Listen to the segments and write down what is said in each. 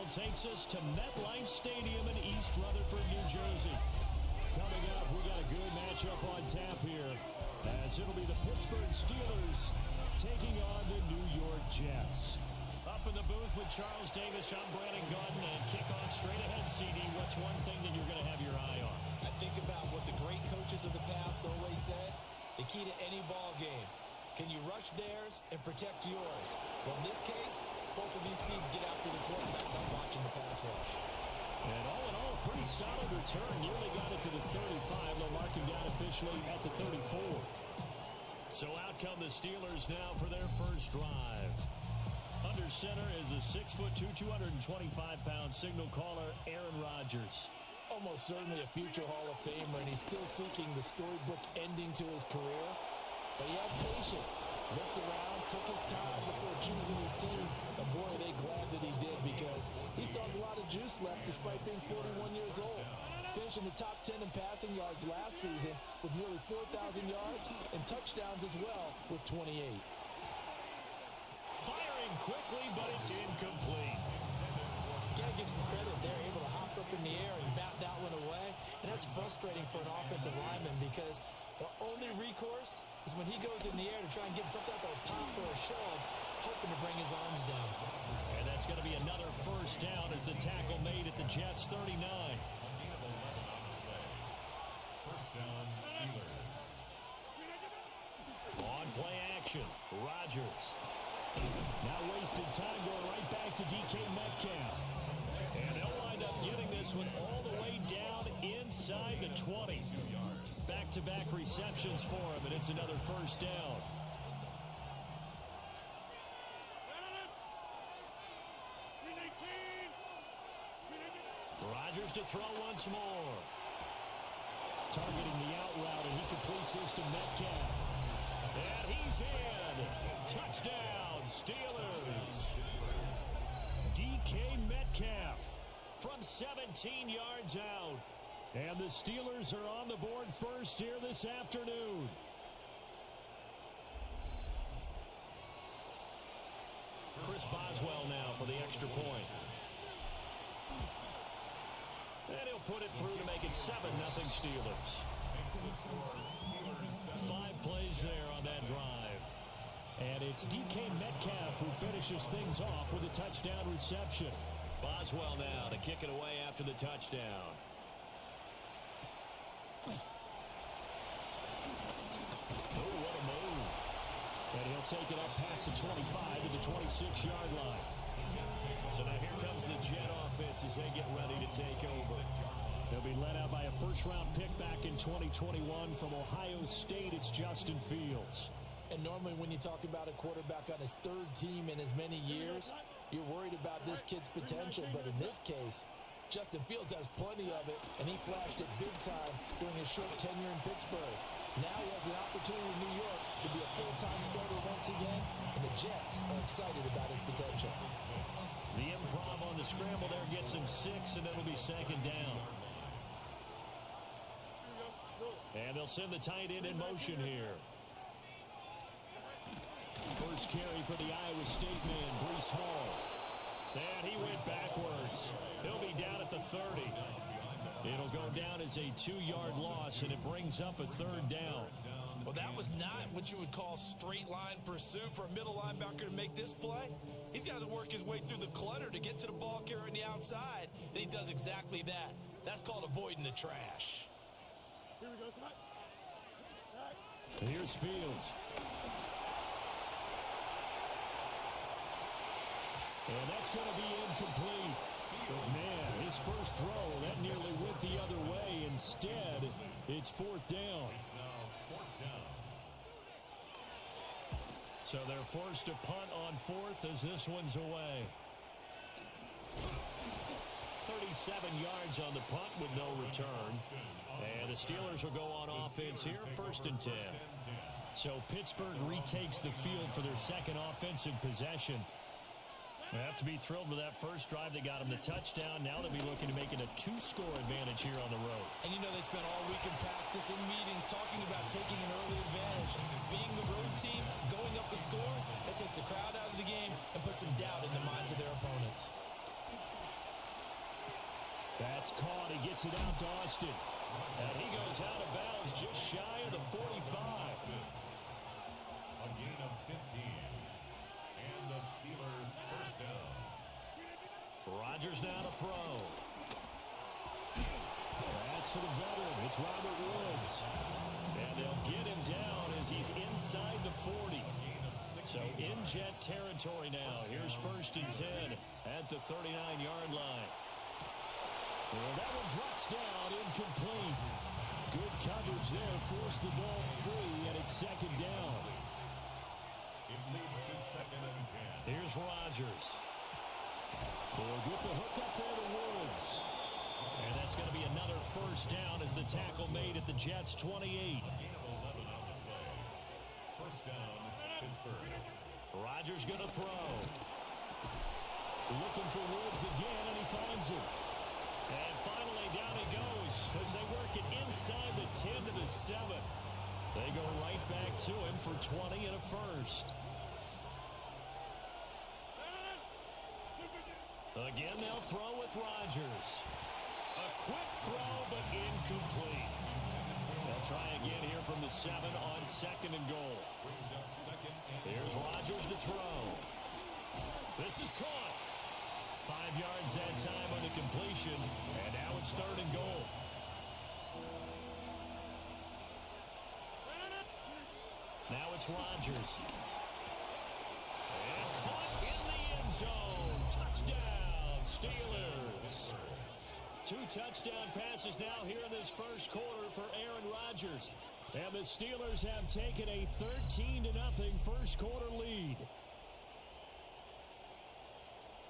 football takes us to MetLife Stadium in East Rutherford, New Jersey. Coming up, we got a good matchup on tap here, as it'll be the Pittsburgh Steelers taking on the New York Jets. Up in the booth with Charles Davis, I'm Brandon Gaudin, and kickoff straight ahead, CD. What's one thing that you're going to have your eye on? I think about what the great coaches of the past always said. The key to any ball game. Can you rush theirs and protect yours? Well, in this case, both of these teams get after the quarterbacks. I'm watching the pass rush. And all in all, pretty solid return. Nearly got it to the 35. They'll mark him down officially at the 34. So out come the Steelers now for their first drive. Under center is a 6'2", 225-pound signal caller, Aaron Rodgers. Almost certainly a future Hall of Famer, and he's still seeking the storybook ending to his career. But he had patience, looked around, took his time before choosing his team. And boy, are they glad that he did, because he still has a lot of juice left despite being 41 years old. Finishing the top 10 in passing yards last season with nearly 4,000 yards and touchdowns as well with 28. Firing quickly, but it's incomplete. Got to give some credit. They're able to hop up in the air and bat that one away. And that's frustrating for an offensive lineman, because the only recourse is when he goes in the air to try and get some type of pop or a shove, hoping to bring his arms down. And that's going to be another first down as the tackle made at the Jets' 39. First down, Steelers. On play action, Rodgers. Now wasted time going right back to DK Metcalf. And they'll wind up getting this one all the way down inside the 20. Back-to-back receptions for him, and it's another first down. Rodgers to throw once more. Targeting the out route, and he completes this to Metcalf. And he's in. Touchdown, Steelers. DK Metcalf from 17 yards out. And the Steelers are on the board first here this afternoon. Chris Boswell now for the extra point. And he'll put it through to make it 7-0 Steelers. 5 plays there on that drive. And it's DK Metcalf who finishes things off with a touchdown reception. Boswell now to kick it away after the touchdown. Oh, what a move. And he'll take it up past the 25 to the 26-yard line. So now here comes the Jet offense as they get ready to take over. They'll be led out by a first-round pick back in 2021 from Ohio State. It's Justin Fields. And normally when you talk about a quarterback on his 3rd team in as many years, you're worried about this kid's potential. But in this case, Justin Fields has plenty of it, and he flashed it big time during his short tenure in Pittsburgh. Now he has an opportunity in New York to be a full-time starter once again, and the Jets are excited about his potential. The improv on the scramble there gets him 6, and it'll be 2nd down. And they'll send the tight end in motion here. First carry for the Iowa State man, Breece Hall. And he went backwards. He'll be down at the 30. It'll go down as a 2-yard loss, and it brings up a 3rd down. Well, that was not what you would call straight line pursuit for a middle linebacker to make this play. He's got to work his way through the clutter to get to the ball carrier on the outside, and he does exactly that. That's called avoiding the trash. Here we go, Scott. Here's Fields. And that's going to be incomplete. But man, his first throw, that nearly went the other way. Instead, it's 4th down. So they're forced to punt on 4th as this one's away. 37 yards on the punt with no return. And the Steelers will go on offense here, 1st and 10. So Pittsburgh retakes the field for their 2nd offensive possession. They have to be thrilled with that first drive. They got him the touchdown. Now they'll be looking to make it a 2-score advantage here on the road. And you know they spent all week in practice, in meetings, talking about taking an early advantage. Being the road team, going up the score, that takes the crowd out of the game and puts some doubt in the minds of their opponents. That's caught. He gets it out to Austin. And he goes out of bounds just shy of the 45. A gain of 15. And the Steeler first down. Rodgers now to throw. That's to the veteran. It's Robert Woods. And they'll get him down as he's inside the 40. So in jet territory now. Here's 1st and 10 at the 39-yard line. Well, that one drops down, incomplete. Good coverage there, forced the ball free, and it's 2nd down. It leads to 2nd and 10. Here's Rodgers. We'll get the hook up there to Woods. And that's going to be another 1st down as the tackle made at the Jets' 28. Gain of 11 on the play. 1st down, Pittsburgh. Rodgers going to throw. Looking for Woods again, and he finds him. And finally, down he goes as they work it inside the 10 to the 7. They go right back to him for 20 and a 1st. Again, they'll throw with Rodgers. A quick throw, but incomplete. They'll try again here from the 7 on 2nd and goal. Brings up 2nd and Here's Rodgers to throw. This is caught. 5 yards that time on the completion, and now it's 3rd and goal. Now it's Rodgers. And caught in the end zone. Touchdown, Steelers. 2 touchdown passes now here in this 1st quarter for Aaron Rodgers. And the Steelers have taken a 13-0 1st quarter lead.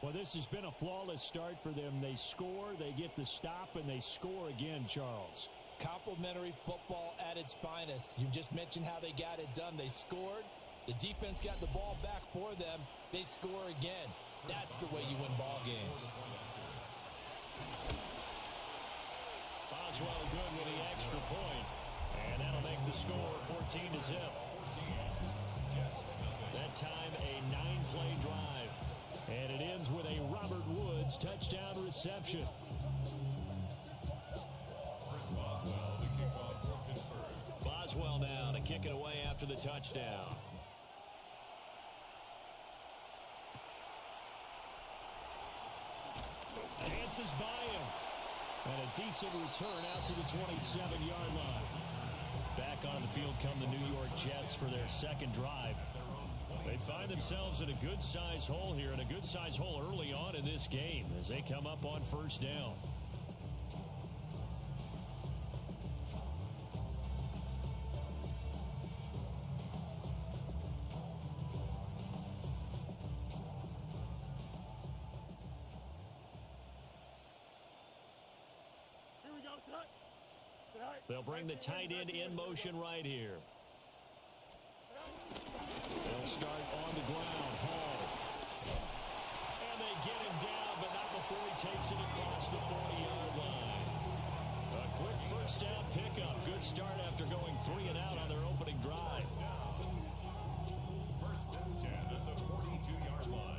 Well, this has been a flawless start for them. They score, they get the stop, and they score again, Charles. Complimentary football at its finest. You just mentioned how they got it done. They scored. The defense got the ball back for them. They score again. That's the way you win ball games. Boswell good with the extra point. And that'll make the score 14-0. That time a 9-play drive. And it ends with a Robert Woods touchdown reception. Boswell, the kickoff for Pittsburgh. Boswell now to kick it away after the touchdown. Dances by him. And a decent return out to the 27-yard line. Back on the field come the New York Jets for their 2nd drive. They find themselves in a good-sized hole here, and a good-sized hole early on in this game as they come up on 1st down. Here we go, tonight. They'll bring the tight end in motion right here. They'll start on the ground. Hall. And they get him down, but not before he takes it across the 40-yard line. A quick 1st down pickup. Good start after going 3 and out on their opening drive. 1st and 10 at the 42-yard line.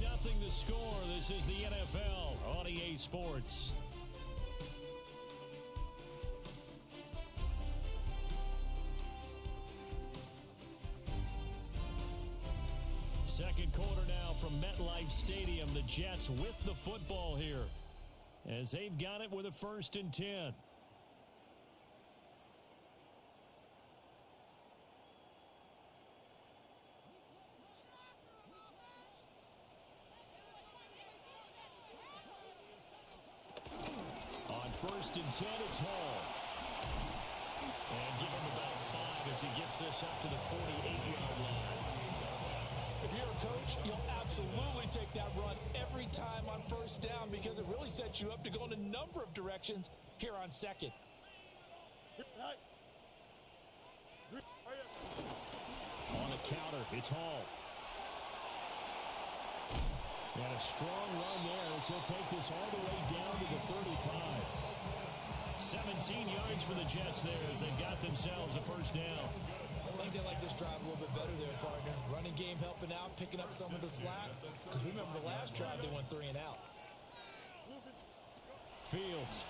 Nothing the score. This is the NFL on EA Sports. Second quarter now from MetLife Stadium. The Jets with the football here as they've got it with a 1st and 10. On 1st and 10, it's Hall. And give him about 5 as he gets this up to the 48-yard line. If you're a coach, you'll absolutely take that run every time on 1st down because it really sets you up to go in a number of directions here on 2nd. On the counter, it's Hall. And a strong run there as he'll take this all the way down to the 35. 17 yards for the Jets there as they've got themselves a first down. I think they like this drive a little bit better there, partner. Running game helping out, picking up some of the slack. Because remember the last drive, they went 3 and out. Fields.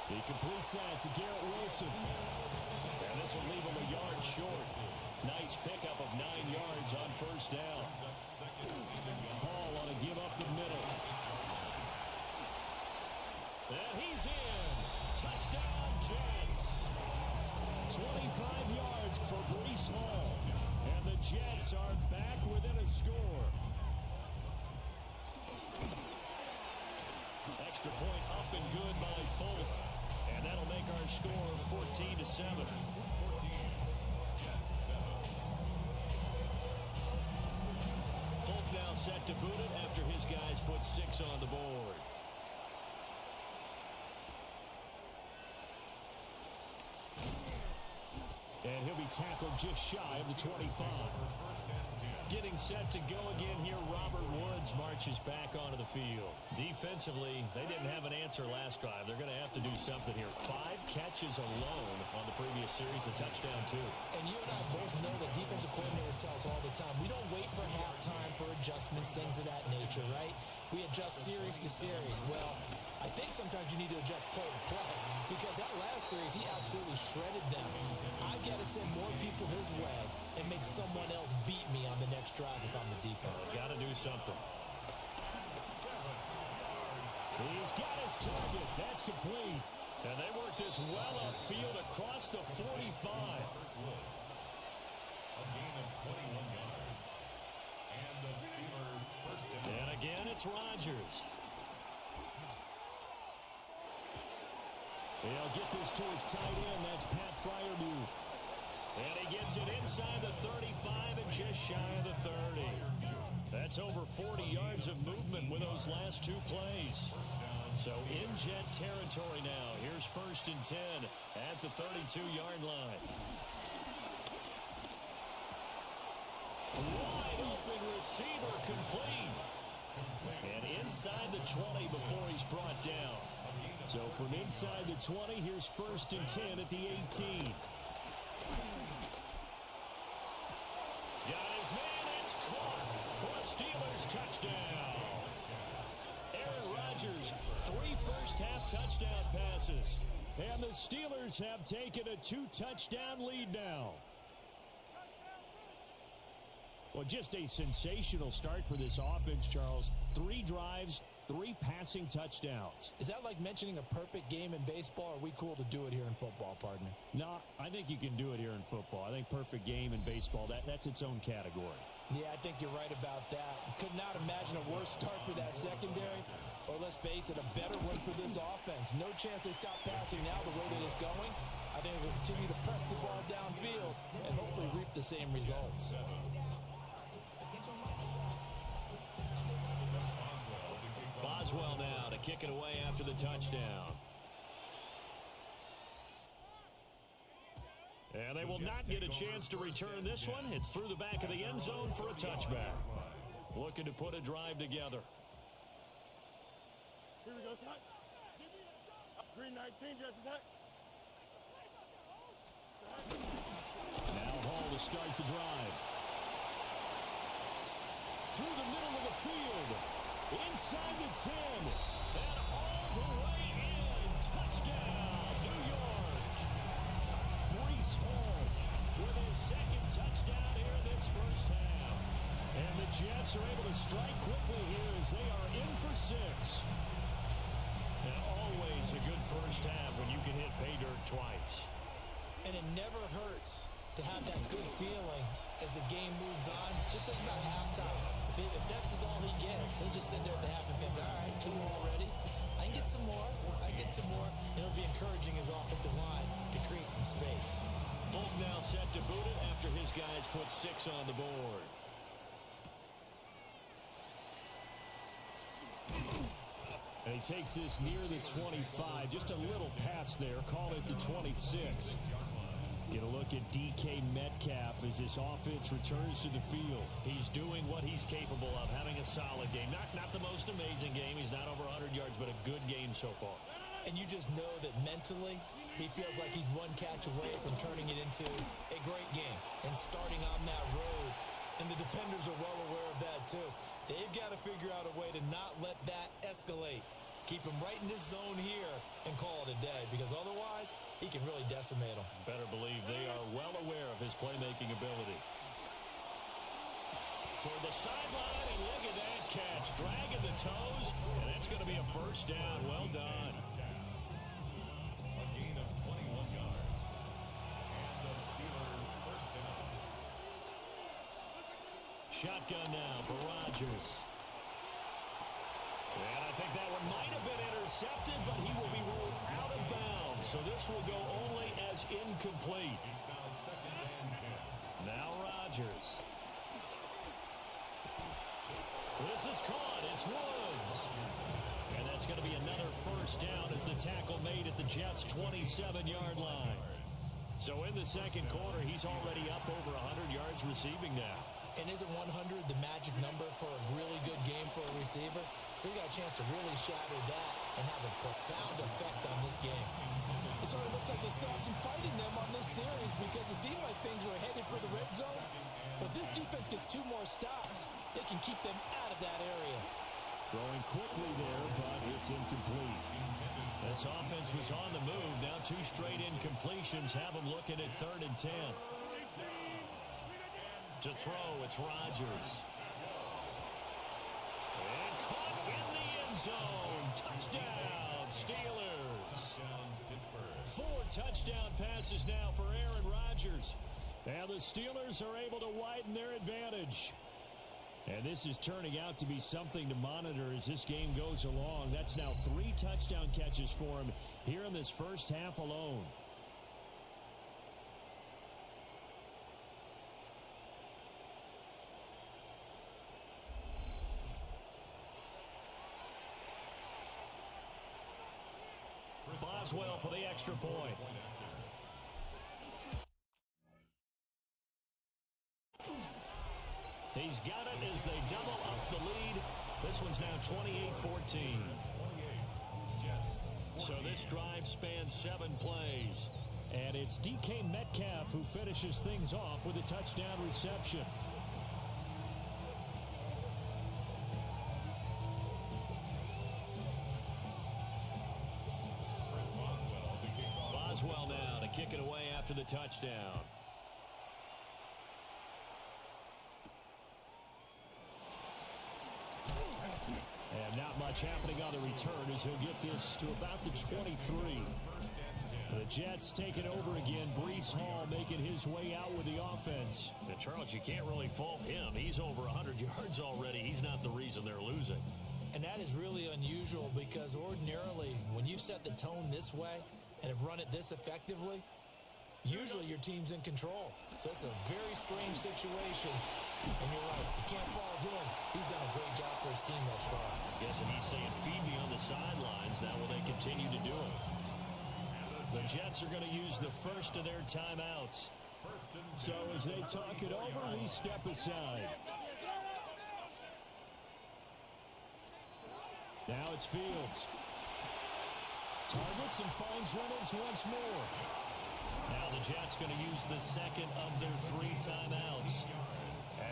He completes that to Garrett Wilson. And this will leave him a yard short. Nice pickup of 9 yards on first down. Paul on a give up the middle. And he's in. Touchdown, Jets. 25 yards for Breece Hall. And the Jets are back within a score. Extra point up and good by Folk. And that'll make our score 14-7. Folk now set to boot it after his guys put 6 on the board. And he'll be tackled just shy of the 25. Getting set to go again here, Robert Woods marches back onto the field. Defensively, they didn't have an answer last drive. They're going to have to do something here. 5 catches alone on the previous series, a touchdown too. And you and I both know that defensive coordinators tell us all the time, we don't wait for halftime for adjustments, things of that nature, right? We adjust series to series. Well, I think sometimes you need to adjust play to play because that last series, he absolutely shredded them. I got to send more people his way and make someone else beat me on the next drive if I'm the defense. Got to do something. He's got his target. That's complete. And they work this well upfield across the 45. A gain of 21 yards. And the Steeler first down. And again, it's Rodgers. He'll get this to his tight end. That's Pat Freiermuth. And he gets it inside the 35 and just shy of the 30. That's over 40 yards of movement with those last 2 plays. So in Jet territory now. Here's 1st and 10 at the 32-yard line. Wide open receiver complete. And inside the 20 before he's brought down. So from inside the 20, here's 1st and 10 at the 18. Got his man, it's caught for a Steelers touchdown. Aaron Rodgers, 3 first-half touchdown passes. And the Steelers have taken a 2-touchdown lead now. Well, just a sensational start for this offense, Charles. 3 drives, 3 passing touchdowns. Is that like mentioning a perfect game in baseball, or are we cool to do it here in football, partner? No, I think you can do it here in football. I think perfect game in baseball, that's its own category. Yeah, I think you're right about that. Could not imagine a worse start for that secondary, or let's face it, a better one for this offense. No chance they stop passing now the way that it's going. I think they'll continue to press the ball downfield and hopefully reap the same results. Boswell now to kick it away after the touchdown. And they will not get a chance to return this one. It's through the back of the end zone for a touchback. Looking to put a drive together. Here we go, Scott. Green 19, dress attack. Now Hall to start the drive. Through the middle of the field. Inside the 10. And all the way in. Touchdown, New York. Breece Hall with his 2nd touchdown here in this first half. And the Jets are able to strike quickly here as they are in for 6. And always a good first half when you can hit pay dirt twice. And it never hurts to have that good feeling as the game moves on. Just think about halftime. If that's all he gets, he'll just sit there at the half and think, all right, 2 already. I can get some more. I can get some more. And it'll be encouraging his offensive line to create some space. Folk now set to boot it after his guys put 6 on the board. And he takes this near the 25. Just a little pass there. Call it the 26. Get a look at DK Metcalf as this offense returns to the field. He's doing what he's capable of, having a solid game. Not the most amazing game. He's not over 100 yards, but a good game so far. And you just know that mentally, he feels like he's one catch away from turning it into a great game and starting on that road. And the defenders are well aware of that too. They've got to figure out a way to not let that escalate. Keep him right in this zone here and call it a day, because otherwise he can really decimate them. Better believe they are well aware of his playmaking ability. Toward the sideline, and look at that catch. Dragging the toes, and that's going to be a first down. Well done. A gain of 21 yards. And the Steeler first down. Shotgun now for Rodgers. And I think that one might have been intercepted, but he will be ruled out of bounds. So this will go only as incomplete. It's now second and 10. Now Rodgers. This is caught. It's Woods. And that's going to be another first down as the tackle made at the Jets' 27-yard line. So in the second quarter, he's already up over 100 yards receiving now. And isn't 100 the magic number for a really good game for a receiver? So he got a chance to really shatter that and have a profound effect on this game. It sort of looks like they still have some fight in them on this series, because it seemed like things were headed for the red zone. But this defense gets 2 more stops. They can keep them out of that area. Throwing quickly there, but it's incomplete. This offense was on the move. Now 2 straight incompletions have them looking at 3rd and 10. To throw, it's Rodgers. And caught in the end zone. Touchdown, Steelers. 4 touchdown passes now for Aaron Rodgers. And the Steelers are able to widen their advantage. And this is turning out to be something to monitor as this game goes along. That's now 3 touchdown catches for him here in this first half alone. Boswell for the extra point. He's got it as they double up the lead. This one's now 28-14. So this drive spans 7 plays. And it's DK Metcalf who finishes things off with a touchdown reception. Boswell now to kick it away after the touchdown. And not much happening on the return as he'll get this to about the 23. The Jets taking over again. Breece Hall making his way out with the offense. And Charles, you can't really fault him. He's over 100 yards already. He's not the reason they're losing. And that is really unusual, because ordinarily when you set the tone this way and have run it this effectively, usually your team's in control. So it's a very strange situation. And you're right, you can't fault him. He's done a great job for his team thus far. Yes, and he's saying, feed me on the sidelines. Now will they continue to do it? The Jets are going to use the first of their timeouts. So as they talk it over, we step aside. Now it's Fields. Targets and finds Reynolds once more. Now the Jets going to use the second of their 3 timeouts,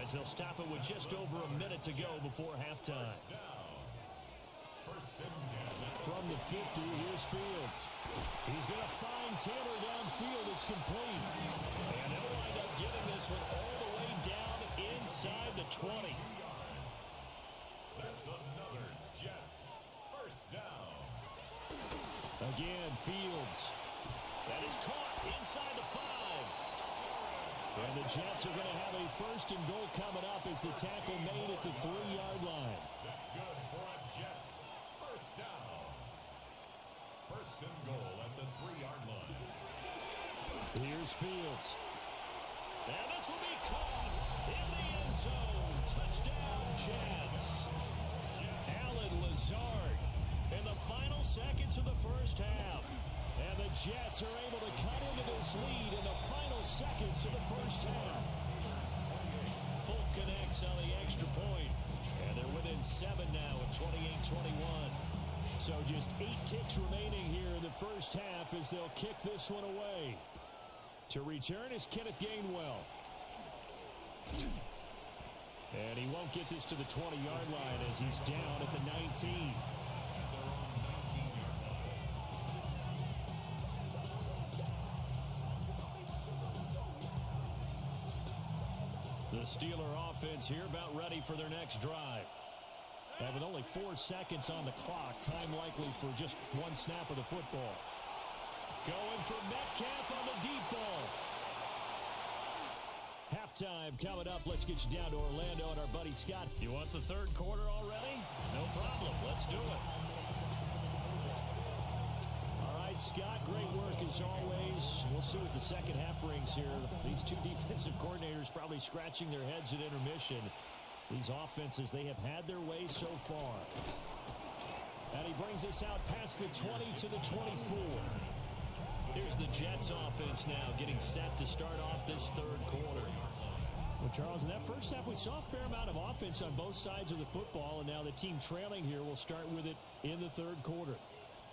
as they'll stop it with just over a minute to go before halftime. From the 50, here's Fields. He's going to find Taylor downfield. It's complete. And he'll wind up getting this one all the way down inside the 20. That's another Jets first down. Again, Fields. That is caught inside the 5. And the Jets are going to have a first and goal coming up as the tackle made at the 3-yard line. That's good for a Jets first down. First and goal at the 3-yard line. Here's Fields. And this will be caught in the end zone. Touchdown, Jets. Allen Lazard in the final seconds of the first half. And the Jets are able to cut into this lead in the final seconds of the first half. Fulk connects on the extra point. And they're within 7 now at 28-21. So just 8 ticks remaining here in the first half as they'll kick this one away. To return is Kenneth Gainwell. And he won't get this to the 20-yard line as he's down at the 19. The Steeler offense here about ready for their next drive. And with only 4 seconds on the clock, time likely for just one snap of the football. Going for Metcalf on the deep ball. Halftime coming up. Let's get you down to Orlando and our buddy Scott. You want the third quarter already? No problem. Let's do it. All right, Scott, great work as always. We'll see what the second half brings here. These two defensive coordinators probably scratching their heads at intermission. These offenses, they have had their way so far. And he brings us out past the 20 to the 24. Here's the Jets offense now getting set to start off this third quarter. Well, Charles, in that first half, we saw a fair amount of offense on both sides of the football, and now the team trailing here will start with it in the third quarter.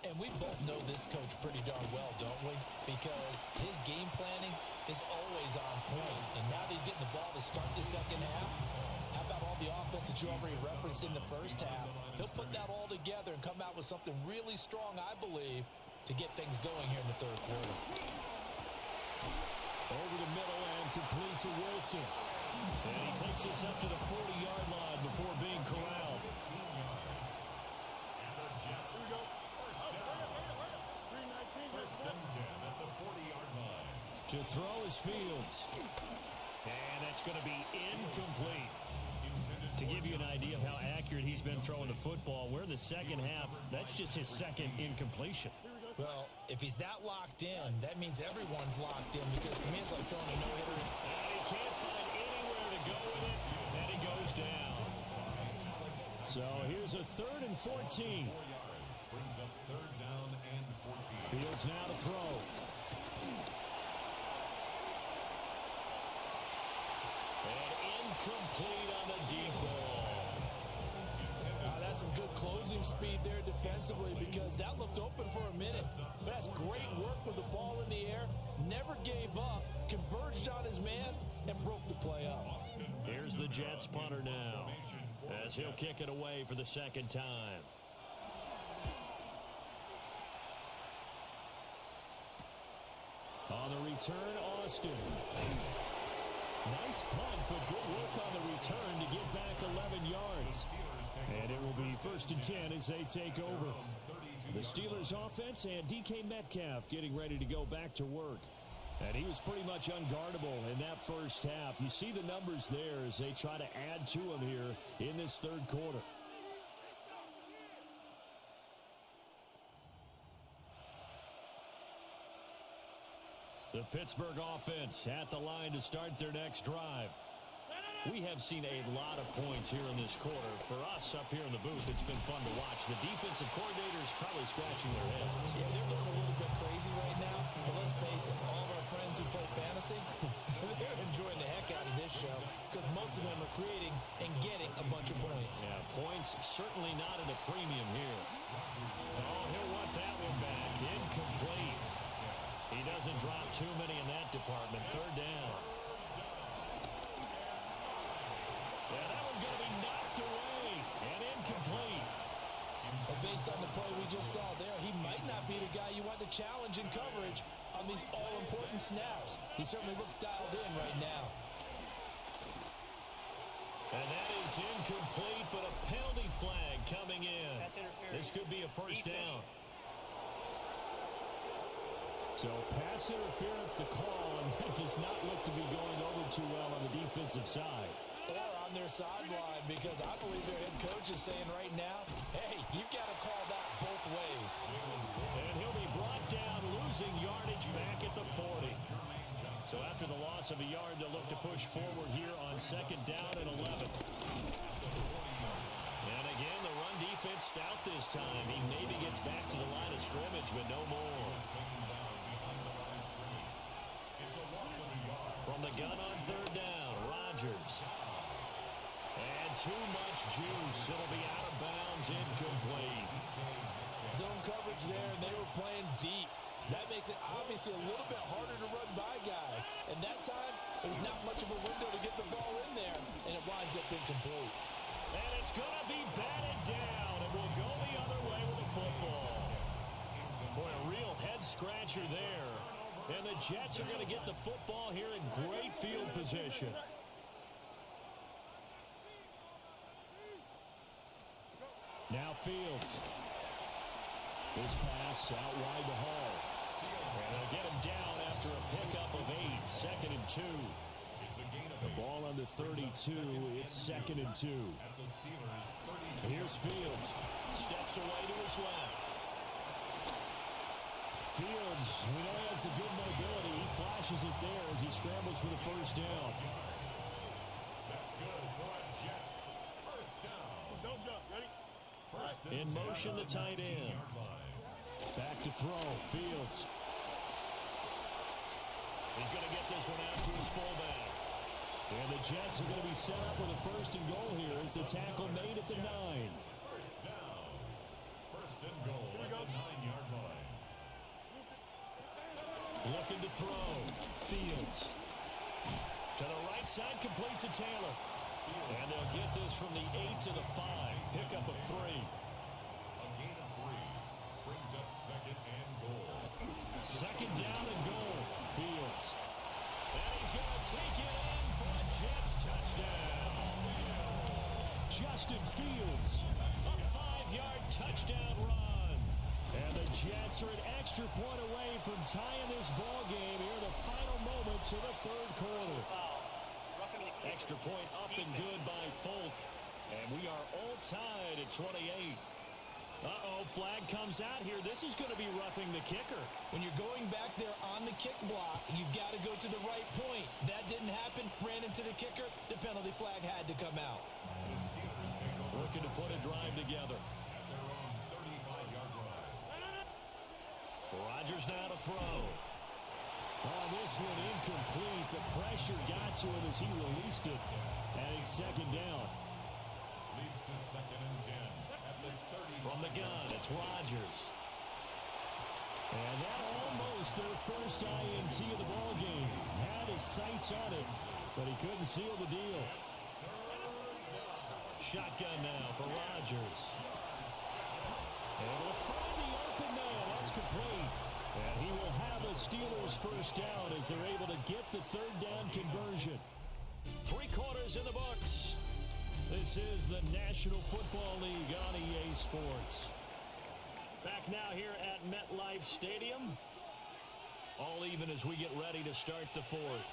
And we both know this coach pretty darn well, don't we? Because his game planning is always on point. And now that he's getting the ball to start the second half, how about all the offense that you already referenced in the first half? He'll put that all together and come out with something really strong, I believe, to get things going here in the third quarter. Over the middle and complete to Wilson. And he takes this up to the 40-yard line before being corralled. To throw is Fields. And that's going to be incomplete. To give you an idea of how accurate he's been throwing the football, we're in the second half. That's just his second incompletion. Well, if he's that locked in, that means everyone's locked in, because to me it's like throwing a no-hitter. And he can't find anywhere to go with it, and he goes down. So here's a 3rd and 14. Brings up 3rd down and 14. Fields now to throw. And incomplete on the deep ball. That's some good closing speed there defensively, because that looked open for a minute. But that's great work with the ball in the air. Never gave up, converged on his man, and broke the play up. Here's the Jets punter now, as he'll kick it away for the second time. On the return, Austin. Nice punt, but good work on the return to get back 11 yards. And it will be 1st and 10 as they take over. The Steelers offense and DK Metcalf getting ready to go back to work. And he was pretty much unguardable in that first half. You see the numbers there as they try to add to him here in this third quarter. The Pittsburgh offense at the line to start their next drive. We have seen a lot of points here in this quarter. For us up here in the booth, it's been fun to watch. The defensive coordinators probably scratching their heads. Yeah, they're going a little bit crazy right now. But let's face it, all of our friends who play fantasy, they're enjoying the heck out of this show, because most of them are creating and getting a bunch of points. Yeah, points certainly not at a premium here. Oh, he'll want that one back. Incomplete. He doesn't drop too many in that department. 3rd down. Yeah, that one's going to be knocked away and incomplete. But based on the play we just saw there, he might not be the guy you want to challenge in coverage on these all-important snaps. He certainly looks dialed in right now. And that is incomplete, but a penalty flag coming in. This could be a 1st down. So pass interference the call, and that does not look to be going over too well on the defensive side. Or on their sideline, because I believe their head coach is saying right now, hey, you've got to call that both ways. And he'll be brought down, losing yardage back at the 40. So after the loss of a yard, they'll look to push forward here on 2nd down and 11. And again, the run defense stout this time. He maybe gets back to the line of scrimmage, but no more. From the gun on 3rd down, Rodgers. And too much juice. It'll be out of bounds, incomplete. Zone coverage there, and they were playing deep. That makes it obviously a little bit harder to run by guys. And that time, there's not much of a window to get the ball in there, and it winds up incomplete. And it's going to be batted down, and we'll go the other way with the football. Boy, a real head-scratcher there. And the Jets are going to get the football here in great field position. Now Fields. This pass out wide to Hall. And they'll get him down after a pickup of 8. 2nd and 2. The ball on the 32. It's 2nd and 2. Here's Fields. Steps away to his left. Fields, we know he has the good mobility. He flashes it there as he scrambles for the first down. That's good for a Jets. First down. Don't jump. Ready? In motion, the tight end. Back to throw. Fields. He's going to get this one out to his fullback. And the Jets are going to be set up with a 1st and goal here as the tackle made at the 9. First down. 1st and goal at the 9-yard line. Looking to throw. Fields. To the right side, complete to Taylor. And they'll get this from the 8 to the 5. Pickup of 3. A gain of 3. Brings up 2nd and goal. 2nd down and goal. Fields. And he's going to take it in for a Jets touchdown. Justin Fields. A 5-yard touchdown run. And the Jets are an extra point away from tying this ball game here in the final moments of the 3rd quarter. Extra point up and good by Folk. And we are all tied at 28. Flag comes out here. This is going to be roughing the kicker. When you're going back there on the kick block, you've got to go to the right point. That didn't happen. Ran into the kicker. The penalty flag had to come out. Looking to put a drive together. At their own 35-yard line. Rodgers now to throw. Oh, this one incomplete. The pressure got to him as he released it. And it's 2nd down. Leads to 2nd and 10. At the 30. From the gun, it's Rodgers. And that almost their first INT of the ball game. Had his sights on it, but he couldn't seal the deal. Shotgun now for Rodgers. Able to find the open man. That's complete. And he will have a Steelers first down as they're able to get the 3rd down conversion. 3 quarters in the books. This is the National Football League on EA Sports. Back now here at MetLife Stadium. All even as we get ready to start the 4th.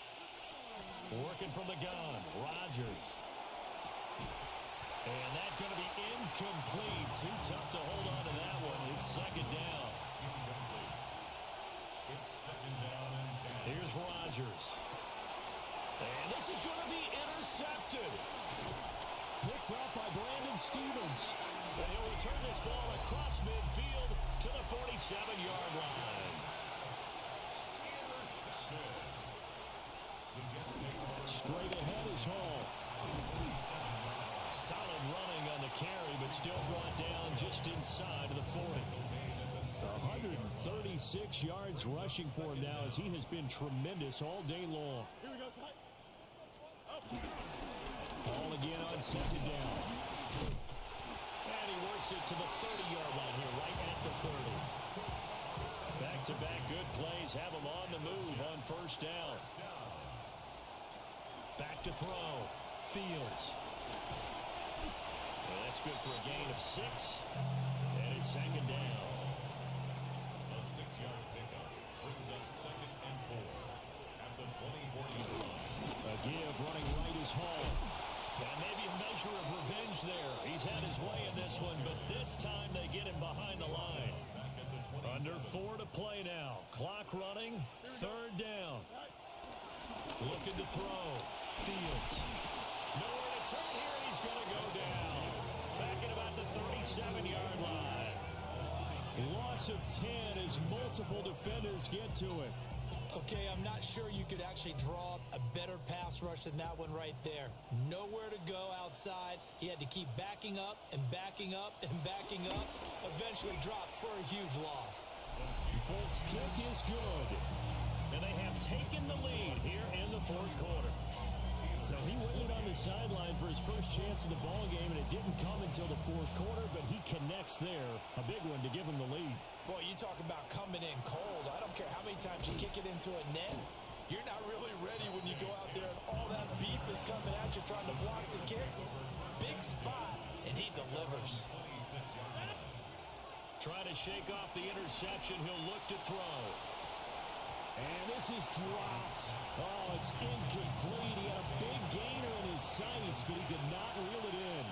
Working from the gun, Rodgers. And that's going to be incomplete. Too tough to hold on to that one. It's 2nd down. It's 2nd down and 10. Here's Rodgers. And this is going to be intercepted. Picked up by Brandon Stevens. And he'll return this ball across midfield to the 47-yard line. Straight ahead is Hall. Solid running on the carry, but still brought down just inside of the 40. 136 yards rushing for him now as he has been tremendous all day long. Here we go. Ball again on 2nd down. And he works it to the 30-yard line here, right at the 30. Back-to-back good plays have him on the move on 1st down. Back to throw. Fields. And that's good for a gain of 6. And it's 2nd down. A 6-yard pickup brings up 2nd and 4 at the 20-40 line. A give running right is Hall. And maybe a measure of revenge there. He's had his way in this one, but this time they get him behind the line. Under 4 to play now. Clock running. 3rd down. Looking to throw. Fields. Nowhere to turn here, and he's going to go down. Back at about the 37-yard line. Loss of 10 as multiple defenders get to it. Okay, I'm not sure you could actually draw up a better pass rush than that one right there. Nowhere to go outside. He had to keep backing up and backing up and backing up. Eventually dropped for a huge loss. Folks, kick is good. And they have taken the lead here in the fourth quarter. So he waited on the sideline for his first chance in the ball game, and it didn't come until the fourth quarter, but he connects there. A big one to give him the lead. Boy, you talk about coming in cold. I don't care how many times you kick it into a net. You're not really ready when you go out there and all that beef is coming at you trying to block the kick. Big spot, and he delivers. Trying to shake off the interception. He'll look to throw. And this is dropped. Oh, it's incomplete. He had a big gainer in his sights, but he could not reel it in.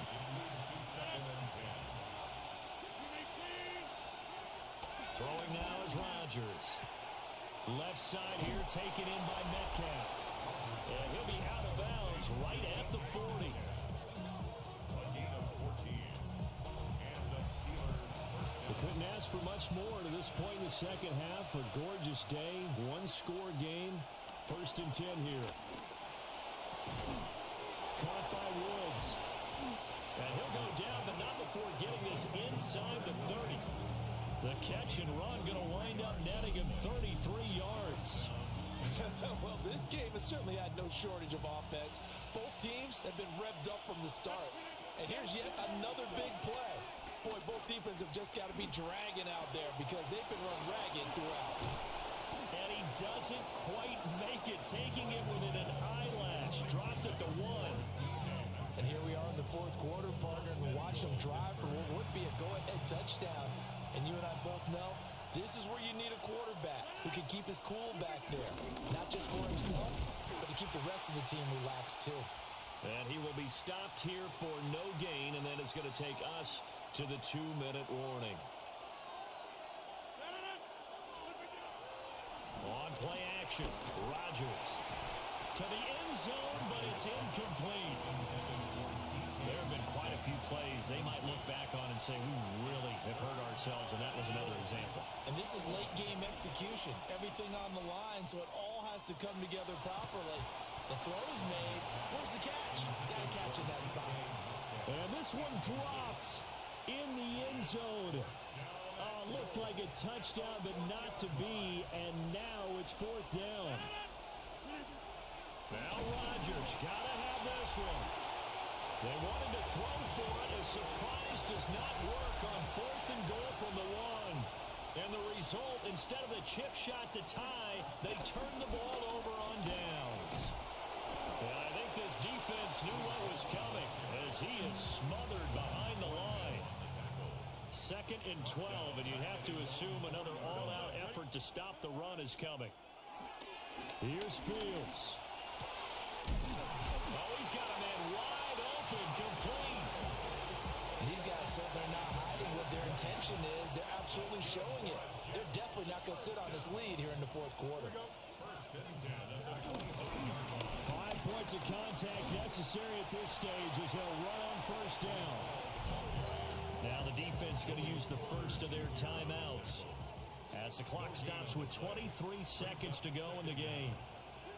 Throwing now is Rodgers. Left side here taken in by Metcalf. And he'll be out of bounds right at the 40. They couldn't ask for much more to this point in the second half. A gorgeous day, one-score game. 1st and 10 here. Caught by Woods. And he'll go down, but not before getting this inside the 30. The catch and run going to wind up netting him 33 yards. Well, this game has certainly had no shortage of offense. Both teams have been revved up from the start. And here's yet another big play. Boy, both defenses have just got to be dragging out there because they've been run ragged throughout. And he doesn't quite make it, taking it within an eyelash. Dropped at the 1. And here we are in the fourth quarter, partner, and watch them drive for what would be a go-ahead touchdown. And you and I both know this is where you need a quarterback who can keep his cool back there. Not just for himself, but to keep the rest of the team relaxed too. And he will be stopped here for no gain, and then it's going to take us to the 2-minute warning. On play action, Rodgers to the end zone, but it's incomplete. There have been quite a few plays they might look back on and say, we really have hurt ourselves, and that was another example. And this is late game execution. Everything on the line, so it all has to come together properly. The throw's made. Where's the catch? Got to catch in that spot. And this one dropped in the end zone. Looked like a touchdown, but not to be. And now it's 4th down. Now Rodgers got to have this one. They wanted to throw for it. A surprise does not work on 4th and goal from the 1. And the result, instead of the chip shot to tie, they turned the ball over on downs. And I think this defense knew what was coming as he is smothered behind the line. 2nd and 12, and you'd have to assume another all-out effort to stop the run is coming. Here's Fields. Oh, he's got a man wide open, complete. And these guys certainly are not hiding what their intention is. They're absolutely showing it. They're definitely not going to sit on this lead here in the fourth quarter. 5 points of contact necessary at this stage as they'll run on 1st down. Now the defense going to use the first of their timeouts as the clock stops with 23 seconds to go in the game.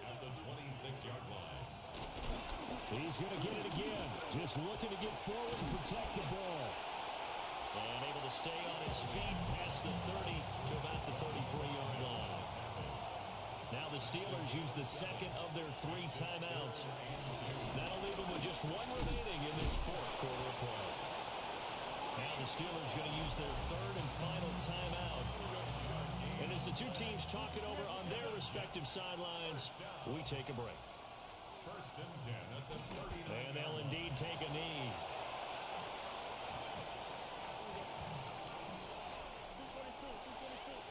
At the 26-yard line. He's going to get it again. Just looking to get forward and protect the ball. And able to stay on his feet past the 30 to about the 33-yard line. Now the Steelers use the second of their 3 timeouts. That'll leave them with just 1 remaining in this fourth quarter of play. Now the Steelers going to use their 3rd and final timeout. And as the two teams talk it over on their respective sidelines, we take a break. 1st and 10 at the 39. And they'll indeed take a knee.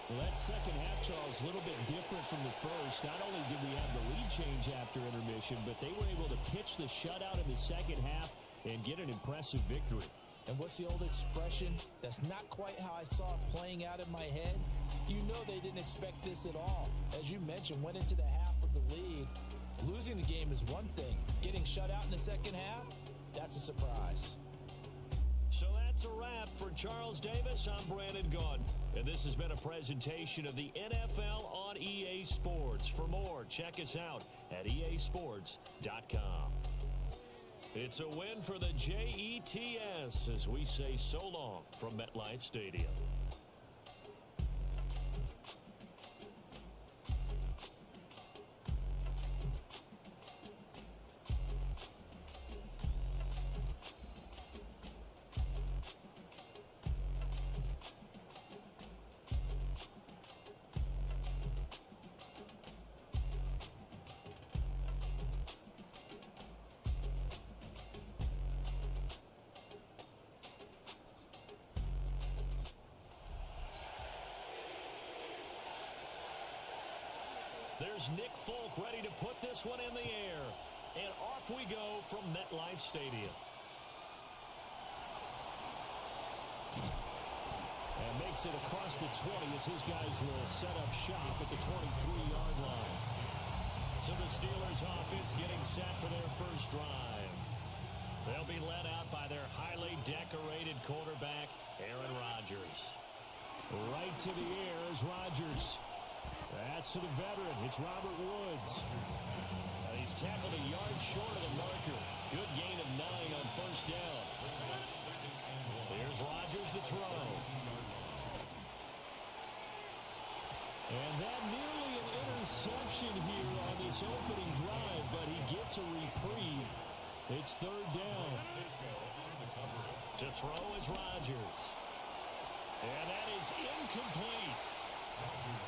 Well, that second half, Charles, a little bit different from the first. Not only did we have the lead change after intermission, but they were able to pitch the shutout in the second half and get an impressive victory. And what's the old expression? That's not quite how I saw it playing out in my head. You know they didn't expect this at all. As you mentioned, went into the half with the lead. Losing the game is one thing. Getting shut out in the second half, that's a surprise. So that's That's a wrap for Charles Davis. I'm Brandon Gunn. And this has been a presentation of the NFL on EA Sports. For more, check us out at easports.com. It's a win for the JETS as we say so long from MetLife Stadium. There's Nick Folk ready to put this one in the air. And off we go from MetLife Stadium. And makes it across the 20 as his guys will set up shop at the 23-yard line. So the Steelers offense getting set for their first drive. They'll be led out by their highly decorated quarterback, Aaron Rodgers. Right to the air is Rodgers. That's to the veteran. It's Robert Woods. He's tackled a yard short of the marker. Good gain of 9 on first down. Here's Rodgers to throw. And that nearly an interception here on this opening drive, but he gets a reprieve. It's third down. To throw is Rodgers. And that is incomplete.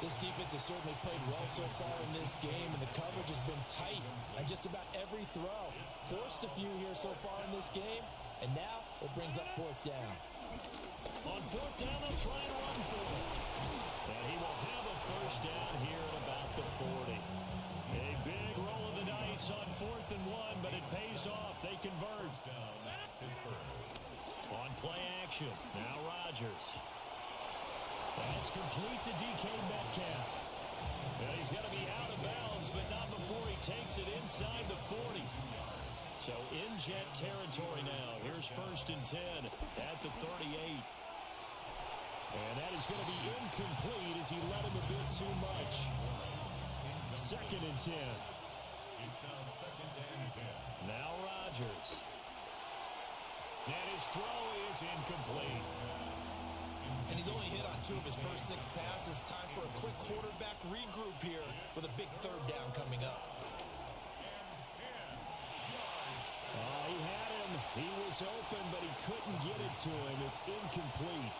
This defense has certainly played well so far in this game, and the coverage has been tight on just about every throw. Forced a few here so far in this game, and now it brings up fourth down. On fourth down, they'll try and run for it. And he will have a first down here at about the 40. A big roll of the dice on 4th and 1, but it pays off. They convert. On play action, now Rodgers. That's complete to DK Metcalf. Well, he's got to be out of bounds, but not before he takes it inside the 40. So in jet territory now. Here's 1st and 10 at the 38. And that is going to be incomplete as he let him a bit too much. 2nd and 10. It's now 2nd and 10. Now Rodgers. And his throw is incomplete. And he's only hit on 2 of his first 6 passes. Time for a quick quarterback regroup here with a big third down coming up. He had him. He was open, but he couldn't get it to him. It's incomplete.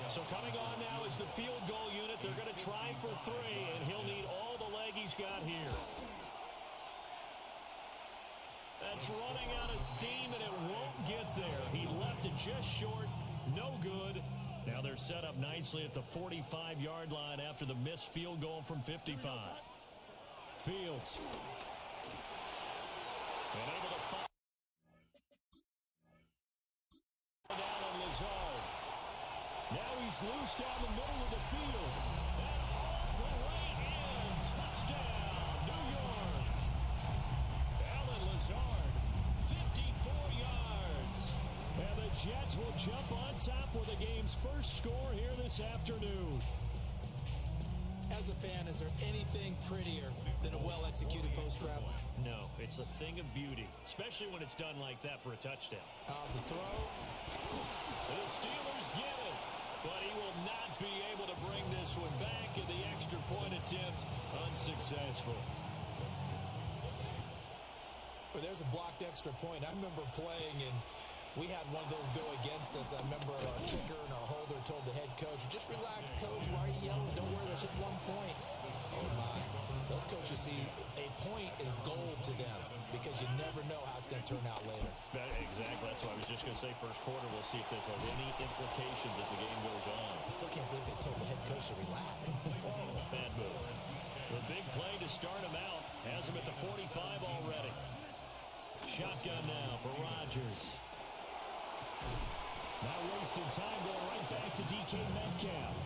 So coming on now is the field goal unit. They're going to try for 3, and he'll need all the leg he's got here. That's running out of steam, and it won't get there. He left it just short. No good. Now they're set up nicely at the 45-yard line after the missed field goal from 55. Fields. And able to find down on Lazard. Now he's loose down the middle of the field. And all the way in. Touchdown, New York. Alan Lazard, 54 yards. And the Jets will jump on top with the game's first score here this afternoon. As a fan, is there anything prettier than a well-executed post route? No, it's a thing of beauty, especially when it's done like that for a touchdown. The throw. The Steelers get it, but he will not be able to bring this one back, and the extra point attempt unsuccessful. Well, there's a blocked extra point. I remember playing, and we had one of those go against us. I remember our kicker and our holder told the head coach, just relax, coach. Why are you yelling? Don't worry, that's just 1 point. Oh, my. Those coaches see a point is gold to them because you never know how it's going to turn out later. Exactly. That's why I was just going to say first quarter. We'll see if this has any implications as the game goes on. I still can't believe they told the head coach to relax. Bad move. The big play to start him out has him at the 45 already. Shotgun now for Rodgers. Not wasting time, going right back to DK Metcalf.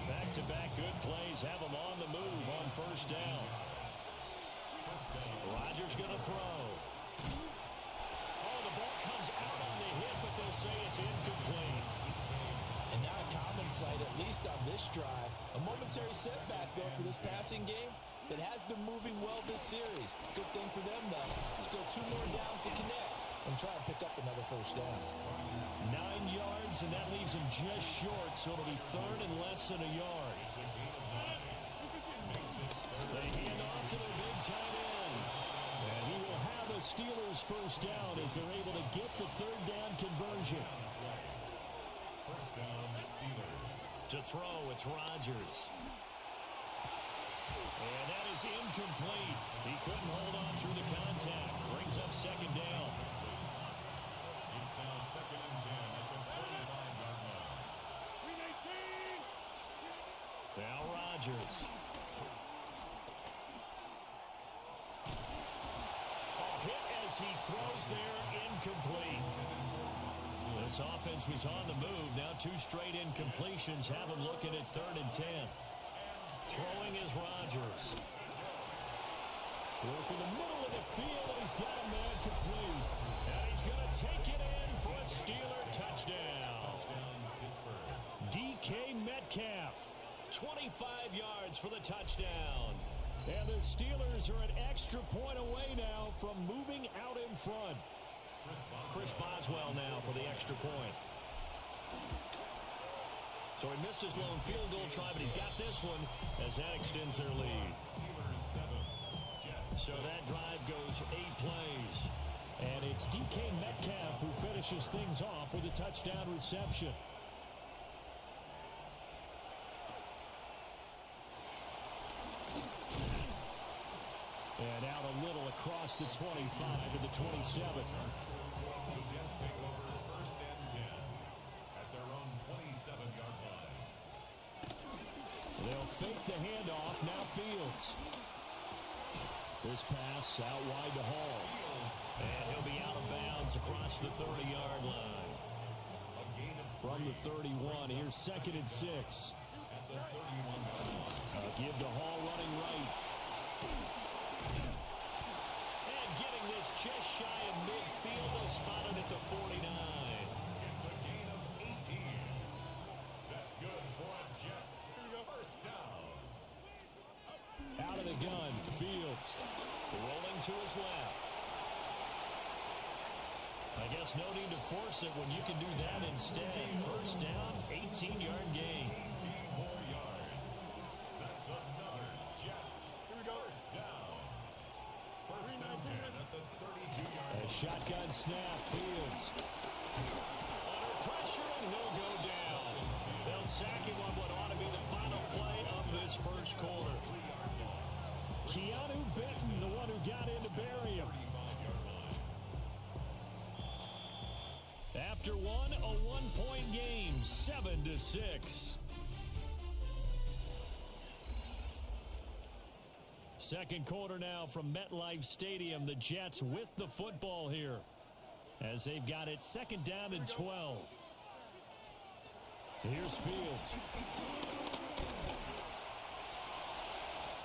Back-to-back good plays have him on the move on first down. Rodgers going to throw. Oh, the ball comes out on the hit, but they'll say it's incomplete. And now a common sight, at least on this drive. A momentary setback, though, for this passing game that has been moving well this series. Good thing for them, though. Still 2 more downs to connect and try and pick up another first down. 9 yards, and that leaves him just short, so it'll be 3rd and less than a yard. They hand off to their big tight end. And he will have the Steelers first down as they're able to get the 3rd down conversion. First down, Steelers. To throw, it's Rodgers. And that is incomplete. He couldn't hold on through the contact. Brings up 2nd down. It's now 2nd and 10 at the 45-yard line. Now Rodgers. A hit as he throws there, incomplete. This offense was on the move. Now 2 straight incompletions have him looking at 3rd and 10. Throwing is Rodgers. Working the middle of the field, and he's got a man complete. And he's going to take it in for a Steeler touchdown. DK Metcalf, 25 yards for the touchdown. And the Steelers are an extra point away now from moving out in front. Chris Boswell now for the extra point. So he missed his lone field goal try, but he's got this one as that extends their lead. So that drive goes 8 plays. And it's DK Metcalf who finishes things off with a touchdown reception. And out a little across the 25 to the 27. The Jets take over 1st and 10 at their own 27-yard line. They'll fake the handoff. Now Fields. This pass out wide to Hall. And he'll be out of bounds across the 30-yard line. From the 31, here's 2nd and 6. At the 31-yard line. Give to Hall running right. And getting this just shy of midfield. They'll spot it at the 49. It's a gain of 18. That's good for a Jets. First down. Out of the gun, Fields. Rolling to his left. I guess no need to force it when you can do that instead. First down, 18-yard gain. 18 more yards. That's another Jets. First down. First and 10 at the 32-yard line. A shotgun snap, Fields. Under pressure, and he'll go down. They'll sack him on what ought to be the final play of this first quarter. Keanu Benton, the one who got in to bury him. After one, a one-point game, 7-6. Second quarter now from MetLife Stadium. The Jets with the football here as they've got it 2nd down and 12. Here's Fields.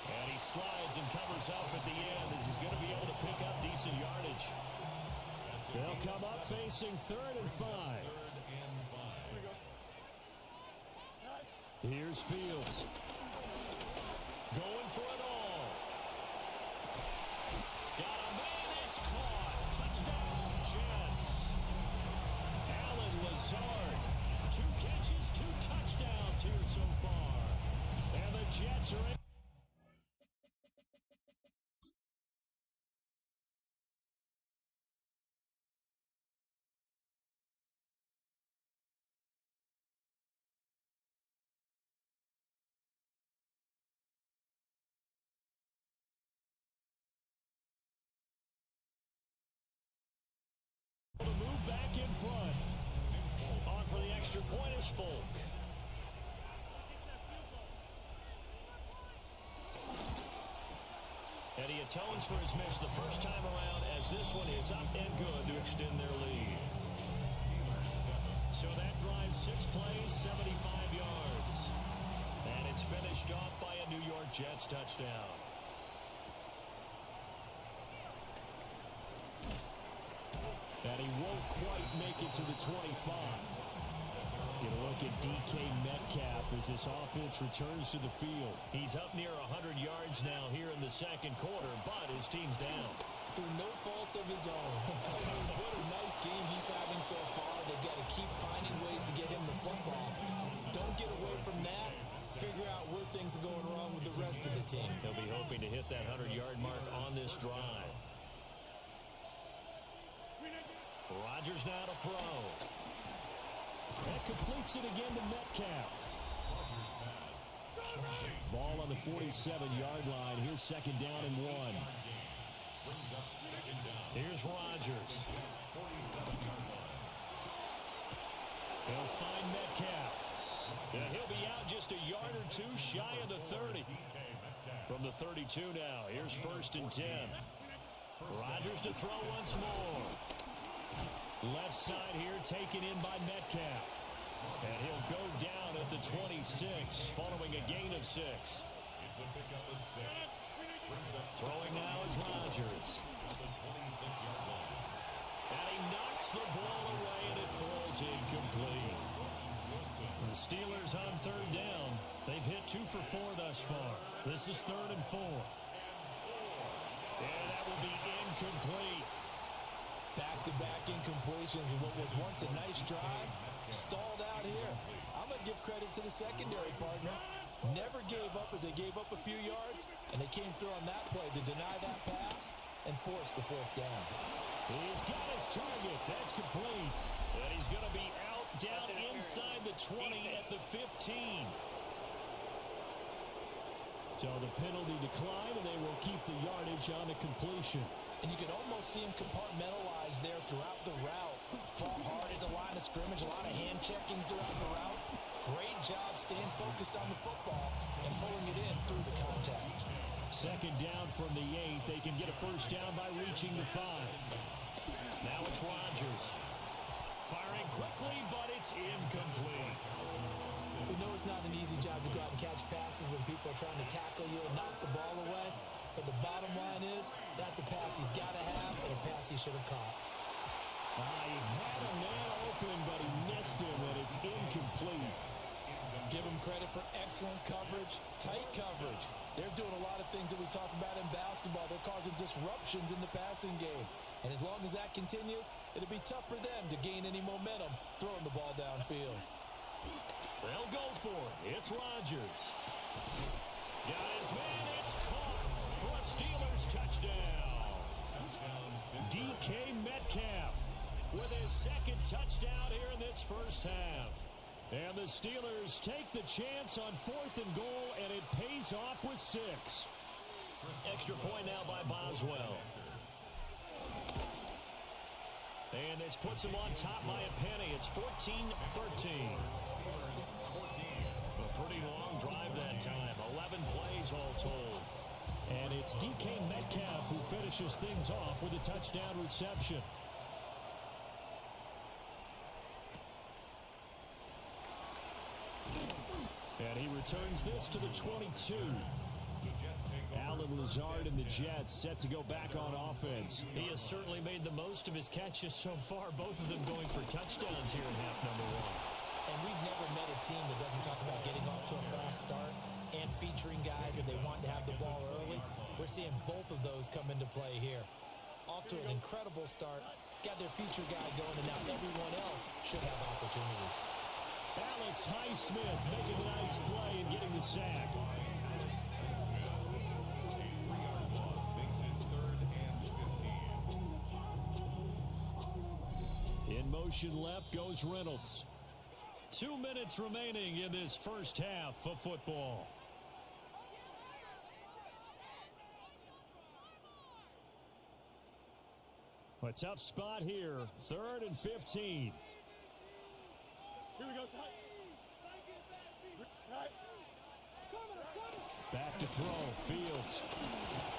And he slides and covers up at the end as he's going to be able to pick up decent yardage. They'll come up facing 3rd and 5. Here's Fields. Going for it all. Got a man, it's caught. Touchdown, Jets. Allen Lazard. 2 catches, 2 touchdowns here so far. And the Jets are in. To move back in front. On for the extra point is Folk. And he atones for his miss the first time around as this one is up and good to extend their lead. So that drive 6 plays, 75 yards. And it's finished off by a New York Jets touchdown. And he won't quite make it to the 25. Get a look at DK Metcalf as this offense returns to the field. He's up near 100 yards now here in the second quarter, but his team's down. Through no fault of his own. What a nice game he's having so far. They've got to keep finding ways to get him the football. Don't get away from that. Figure out where things are going wrong with the rest of the team. They'll be hoping to hit that 100-yard mark on this drive. Rodgers now to throw. That completes it again to Metcalf. Ball on the 47-yard line. Here's second down and 1. Here's Rodgers. He'll find Metcalf. And he'll be out just a yard or two shy of the 30. From the 32 now, here's first and 10. Rodgers to throw once more. Left side here taken in by Metcalf. And he'll go down at the 26 following a gain of 6. It's a pickup of 6. Throwing now is Rodgers. And he knocks the ball away and it falls incomplete. The Steelers on third down. They've hit 2 for 4 thus far. This is 3rd and 4. And that will be incomplete. Back-to-back incompletions in what was once a nice drive. Stalled out here. I'm going to give credit to the secondary partner. Never gave up as they gave up a few yards, and they came through on that play to deny that pass and force the 4th down. He's got his target. That's complete. And he's going to be out down inside the 20 at the 15. So the penalty decline, and they will keep the yardage on the completion. And you can almost see him compartmentalize there throughout the route. Fought hard at the line of scrimmage, a lot of hand checking throughout the route. Great job staying focused on the football and pulling it in through the contact. Second down from the 8. They can get a first down by reaching the 5. Now it's Rodgers. Firing quickly, but it's incomplete. We know it's not an easy job to go out and catch passes when people are trying to tackle you and knock the ball away. But the bottom line is, that's a pass he's got to have and a pass he should have caught. He had a man open, but he missed him, and it's incomplete. Give him credit for excellent coverage, tight coverage. They're doing a lot of things that we talk about in basketball. They're causing disruptions in the passing game. And as long as that continues, it'll be tough for them to gain any momentum throwing the ball downfield. They'll go for it. It's Rodgers. Got his man. It's caught for a Steelers touchdown. DK Metcalf with his second touchdown here in this first half. And the Steelers take the chance on 4th and goal, and it pays off with 6. Extra point now by Boswell. And this puts him on top by a penny. It's 14-13. A pretty long drive that time. 11 plays all told. And it's DK Metcalf who finishes things off with a touchdown reception. And he returns this to the 22. Alan Lazard and the Jets set to go back on offense. He has certainly made the most of his catches so far, both of them going for touchdowns here in half number 1. And we've never met a team that doesn't talk about getting off to a fast start and featuring guys that they want to have the ball early. We're seeing both of those come into play here. Off to an incredible start, got their feature guy going, and now everyone else should have opportunities. Alex Highsmith making a nice play and getting the sack. In motion left goes Reynolds. 2 minutes remaining in this first half of football. A tough spot here. 3rd and 15. Here we go. Back to throw. Fields.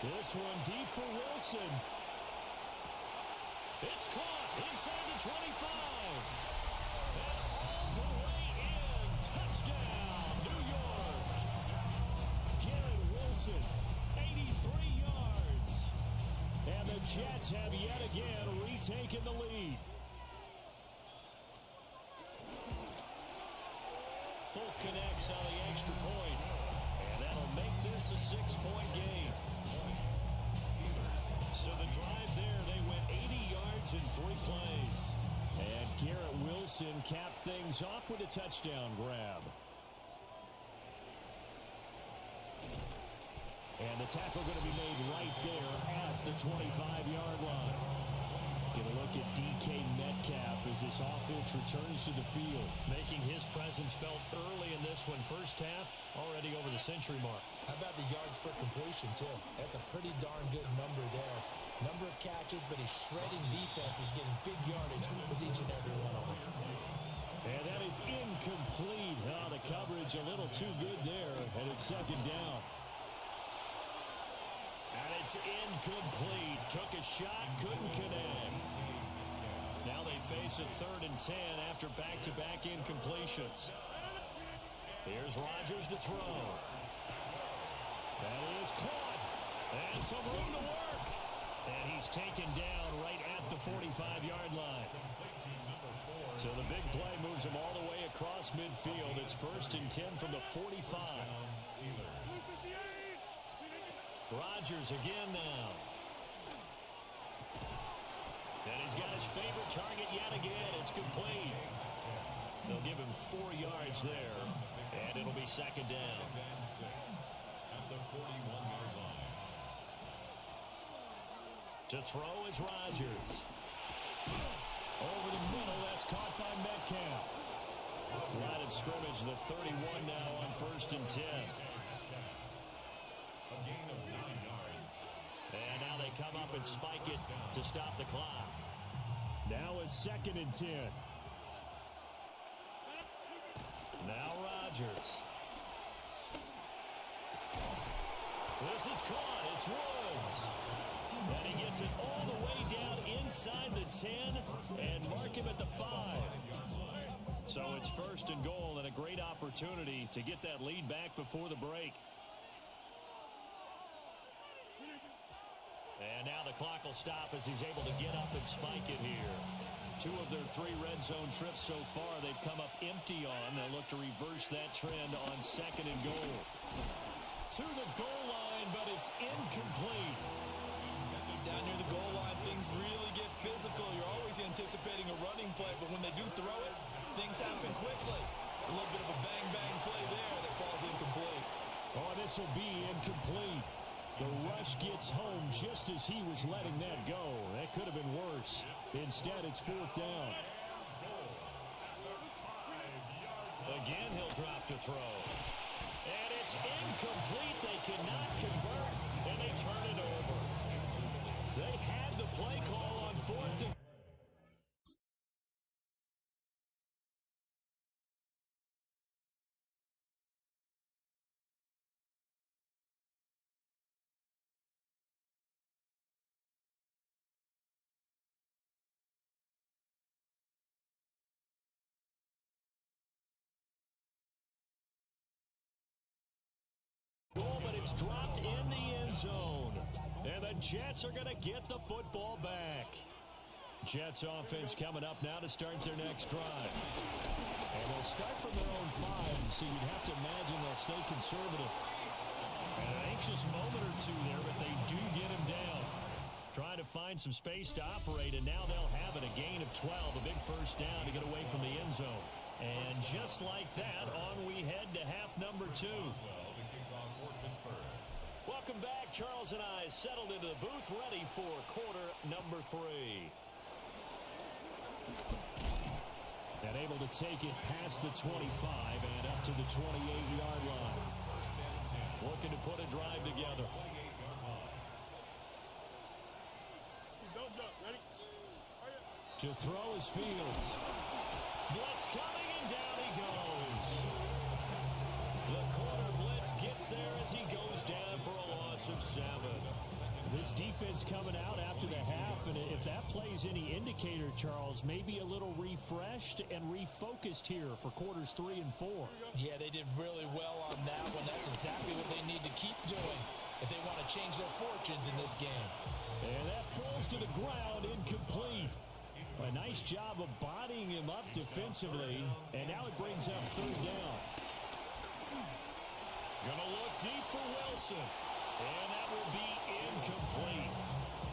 This one deep for Wilson. It's caught inside the 25. And all the way in. Touchdown, New York. Garrett Wilson, 83 yards. And the Jets have yet again retaken the lead. Folk connects on the extra point, and that'll make this a 6-point game. So the drive there, they went 80 yards in 3 plays. And Garrett Wilson capped things off with a touchdown grab. And the tackle going to be made right there at the 25-yard line. Get a look at DK Metcalf as this offense returns to the field. Making his presence felt early in this one. First half, already over the century mark. How about the yards per completion, too? That's a pretty darn good number there. Number of catches, but he's shredding defenses, getting big yardage with each and every one of them. And that is incomplete. Oh, the coverage a little too good there, and it's second down. And it's incomplete. Took a shot, couldn't connect. Now they face a 3rd and 10 after back-to-back incompletions. Here's Rodgers to throw. That is caught. And some room to work. And he's taken down right at the 45-yard line. So the big play moves him all the way across midfield. It's 1st and 10 from the 45. Rodgers again now. And he's got his favorite target yet again. It's complete. They'll give him 4 yards there, and it'll be second down. At the 41-yard line. To throw is Rodgers. Over the middle, that's caught by Metcalf. Line of scrimmage, the 31 now on 1st and 10. A gain of 9 yards. And now they come up and spike it to stop the clock. Now a 2nd and 10. Now Rodgers. This is caught. It's Woods. And he gets it all the way down inside the 10 and mark him at the 5. So it's 1st and goal and a great opportunity to get that lead back before the break. And now the clock will stop as he's able to get up and spike it here. 2 of their 3 red zone trips so far they've come up empty on. They'll look to reverse that trend on 2nd and goal. To the goal line, but it's incomplete. Down near the goal line, things really get physical. You're always anticipating a running play, but when they do throw it, things happen quickly. A little bit of a bang-bang play there that falls incomplete. Oh, this will be incomplete. The rush gets home just as he was letting that go. That could have been worse. Instead, it's 4th down. Again, he'll drop to throw. And it's incomplete. They cannot convert, and they turn it over. They had the play call on 4th and but it's dropped in the end zone. And the Jets are going to get the football back. Jets offense coming up now to start their next drive. And they'll start from their own 5, so you'd have to imagine they'll stay conservative. And an anxious moment or 2 there, but they do get him down. Trying to find some space to operate, and now they'll have it. A gain of 12, a big 1st down to get away from the end zone. And just like that, on we head to half number 2. Welcome back. Charles and I settled into the booth, ready for quarter number 3. And able to take it past the 25 and up to the 28-yard line. Looking to put a drive together. Don't jump. Ready? To throw is Fields. Blitz coming, and down he goes. The corner blitz gets there as he goes down for a loss of 7. This defense coming out after the half, and if that plays any indicator, Charles, maybe a little refreshed and refocused here for quarters 3 and 4. Yeah, they did really well on that one. That's exactly what they need to keep doing if they want to change their fortunes in this game. And that falls to the ground, incomplete. A nice job of bodying him up defensively, and now it brings up third down. Gonna look deep for Wilson, and that will be incomplete.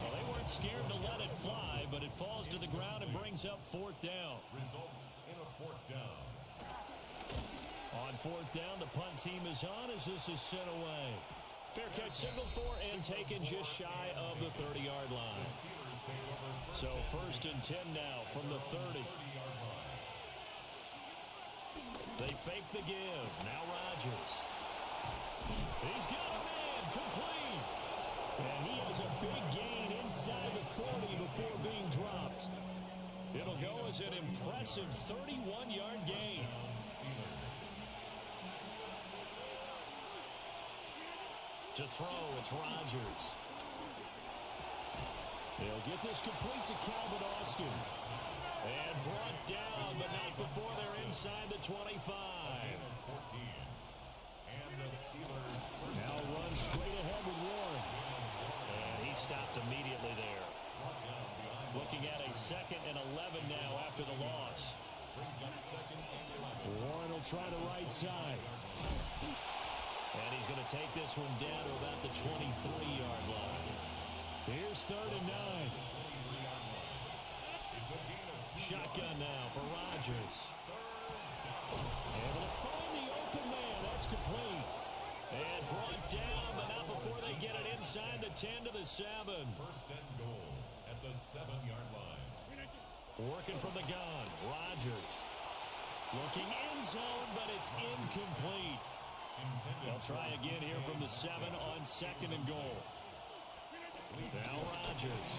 Well, they weren't scared to let it fly, but it falls to the ground and brings up fourth down. Results in a fourth down. On fourth down, the punt team is on as this is sent away. Fair catch signaled for and taken just shy of the 30-yard line. So first and 10 now from the 30. They fake the give. Now Rodgers. He's got a man complete. And he has a big gain inside the 40 before being dropped. It'll go as an impressive 31-yard gain. To throw, it's Rodgers. They'll get this complete to Calvin Austin. And brought down, but not before they're inside the 25. Now runs straight ahead with Warren. And he stopped immediately there. Looking at a 2nd and 11 now after the loss. Warren will try the right side. And he's going to take this one down to about the 23-yard line. Here's 3rd and 9. Shotgun now for Rodgers. And they'll find the open man. That's complete. And brought down, but not before they get it inside the 10 to the 7. First and goal at the 7-yard line. Working from the gun. Rodgers. Looking in zone, but it's incomplete. They'll try again here from the 7 on 2nd and goal. Now Rodgers.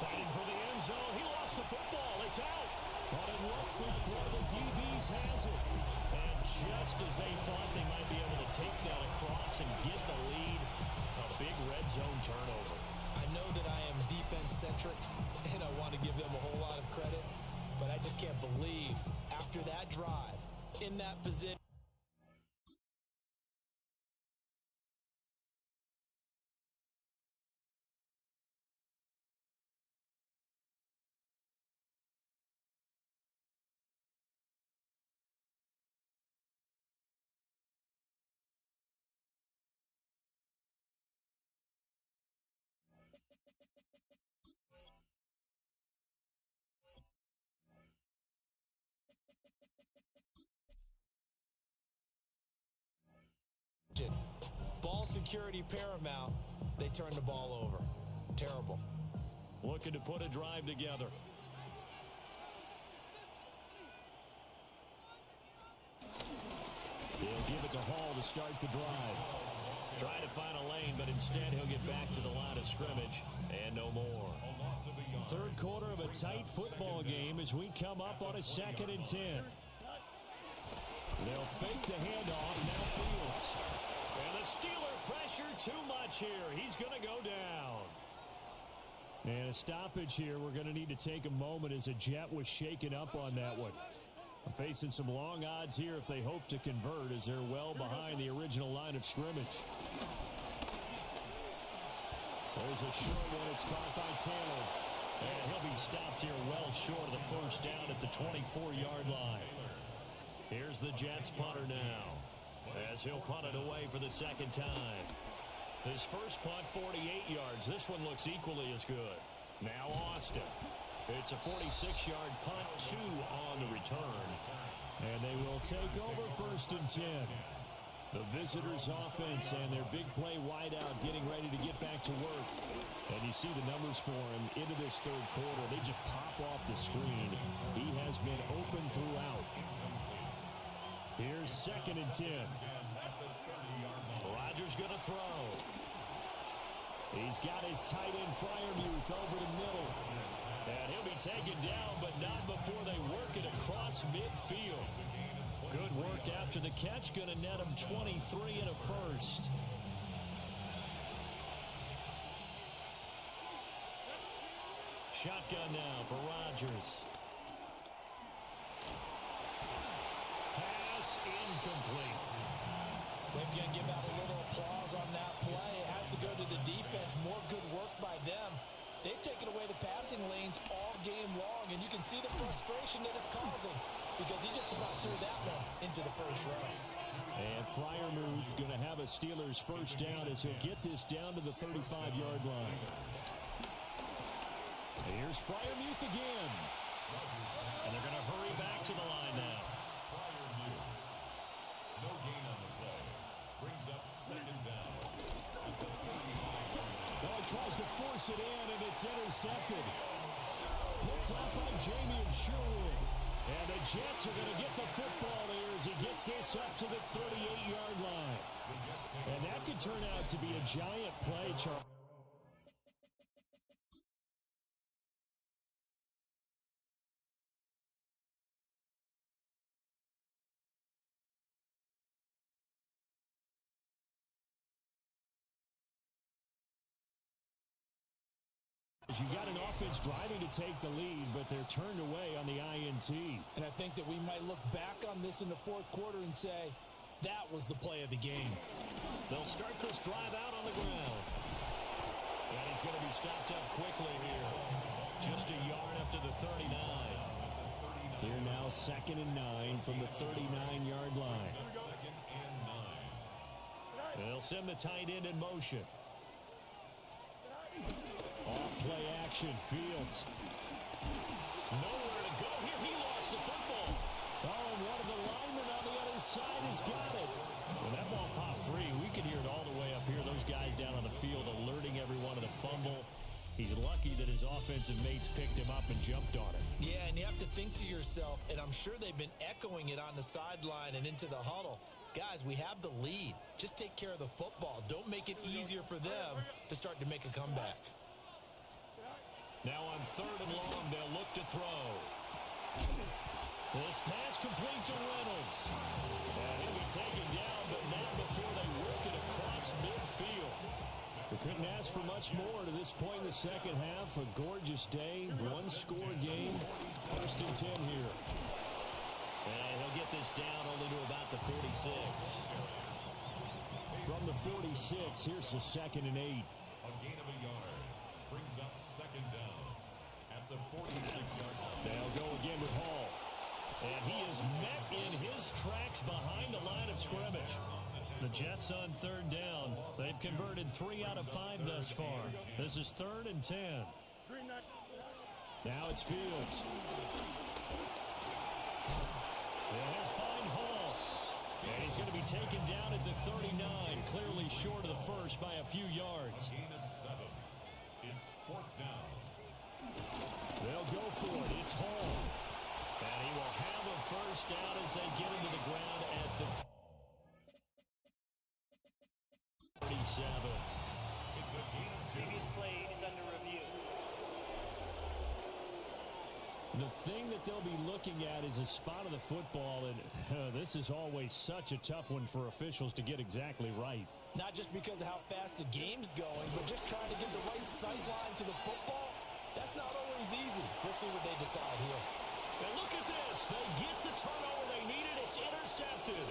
Fighting for the end zone. He lost the football. It's out. But it looks like one of the DBs has it. And just as they thought they might be able to take that across and get the lead, a big red zone turnover. I know that I am defense-centric, and I want to give them a whole lot of credit, but I just can't believe after that drive, in that position. Ball security paramount. They turn the ball over. Terrible. Looking to put a drive together. They'll give it to Hall to start the drive. Trying to find a lane, but instead he'll get back to the line of scrimmage. And no more. Third quarter of a tight football game as we come up on a 2nd and 10. They'll fake the handoff. Now Fields. And the Steeler pressure too much here. He's going to go down. And a stoppage here. We're going to need to take a moment as a Jet was shaken up on that one. Facing some long odds here if they hope to convert as they're well behind the original line of scrimmage. There's a short one. It's caught by Taylor. And he'll be stopped here well short of the first down at the 24-yard line. Here's the Jets punter now as he'll punt it away for the 2nd time. His first punt, 48 yards. This one looks equally as good. Now Austin. It's a 46-yard punt, 2 on the return. And they will take over 1st and 10. The visitors' offense and their big play wideout getting ready to get back to work. And you see the numbers for him into this third quarter. They just pop off the screen. He has been open throughout. Here's 2nd and 10. Rodgers going to throw. He's got his tight end Freiermuth over the middle. And he'll be taken down, but not before they work it across midfield. Good work after the catch. Going to net him 23 and a first. Shotgun now for Rodgers. Pass incomplete. We're going to give out a little applause on that play. It has to go defense, more good work by them. They've taken away the passing lanes all game long, and you can see the frustration that it's causing because he just about threw that one into the first row. And Freiermuth going to have a Steelers first down as he'll get this down to the 35-yard line. Here's Freiermuth again. And they're going to hurry back to the line now. No gain on the play. Brings up second down. Oh, he tries to force it in, and it's intercepted. Picked up by Jamie Sherwood. And the Jets are going to get the football here as he gets this up to the 38-yard line. And that could turn out to be a giant play, Charles. You got an offense driving to take the lead, but they're turned away on the INT. And I think that we might look back on this in the fourth quarter and say, that was the play of the game. They'll start this drive out on the ground. And he's going to be stopped up quickly here. Just a yard up to the 39. Here now 2nd and 9 from the 39-yard line. They'll send the tight end in motion. Off-play action, Fields. Nowhere to go here. He lost the football. Oh, and one of the linemen on the other side has got it. When that ball popped free, we could hear it all the way up here. Those guys down on the field alerting everyone of the fumble. He's lucky that his offensive mates picked him up and jumped on it. Yeah, and you have to think to yourself, and I'm sure they've been echoing it on the sideline and into the huddle. Guys, we have the lead. Just take care of the football. Don't make it easier for them to start to make a comeback. Now on 3rd and long, they'll look to throw. This pass complete to Reynolds. And he'll be taken down, but not before they work it across midfield. We couldn't ask for much more to this point in the second half. A gorgeous day, one-score game. 1st and 10 here. And he'll get this down only to about the 46. From the 46, here's the 2nd and 8. A gain of a yard. Brings up second down at the 46-yard line. They'll go again with Hall. And he is met in his tracks behind the line of scrimmage. The Jets on 3rd down. They've converted 3 out of 5 thus far. This is 3rd and 10. Now it's Fields. They'll find Hall. And he's going to be taken down at the 39, clearly short of the first by a few yards. Gain of 7. It's 4th down. They'll go for it. It's Hall. And he will have a first down as they get into the ground at the 37. It's a gain of 2. Previous play is under review. The thing that they'll be looking at is a spot of the football, and this is always such a tough one for officials to get exactly right. Not just because of how fast the game's going, but just trying to get the right sight line to the football. That's not always easy. We'll see what they decide here. And look at this. They get the turnover they needed. It's intercepted.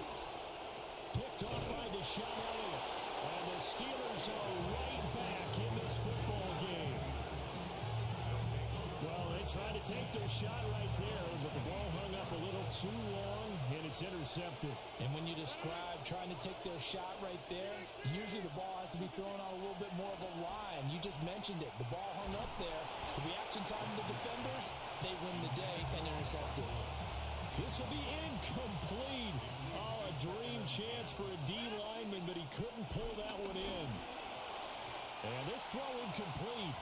Picked off by Deshaun Elliott. And the Steelers are right back in this football game. Well, they tried to take their shot right there, but the ball hung up a little too long, and it's intercepted. And when you describe trying to take their shot right there, usually the ball has to be thrown on a little bit more of a line. You just mentioned it. The ball hung up there. The reaction time of the defenders, they win the day and intercept it. This will be incomplete. Oh, a dream chance for a D lineman, but he couldn't pull that one in. And this throw incomplete.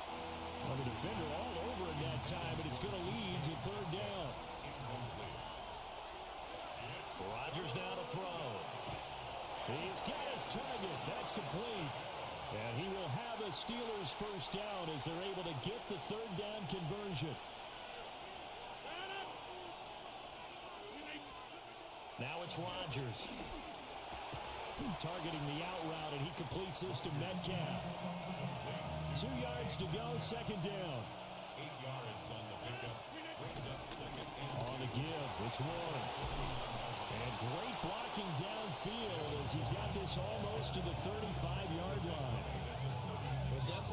Well, the defender all over it that time, and it's going to lead to 3rd down. Rodgers now to throw. He's got his target. That's complete. And he will have a Steelers first down as they're able to get the 3rd down conversion. Now it's Rodgers. Targeting the out route, and he completes this to Metcalf. 2 yards to go, 2nd down. 8 yards on the pickup. Brings up second and On the give, it's Warren. And great blocking downfield as he's got this almost to the 35-yard line.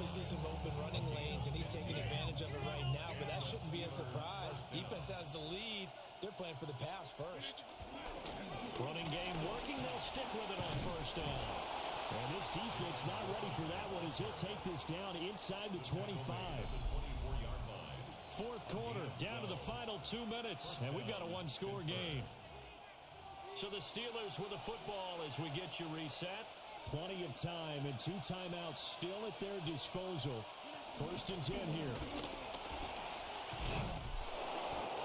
see some open running lanes, and he's taking advantage of it right now, but that shouldn't be a surprise. Defense has the lead. They're playing for the pass first. Running game working. They'll stick with it on first down. And this defense not ready for that one as he'll take this down inside the 25. Fourth quarter, down to the final 2 minutes, and we've got a one-score game. So the Steelers with the football as we get you reset. Plenty of time and 2 timeouts still at their disposal. First and 10 here.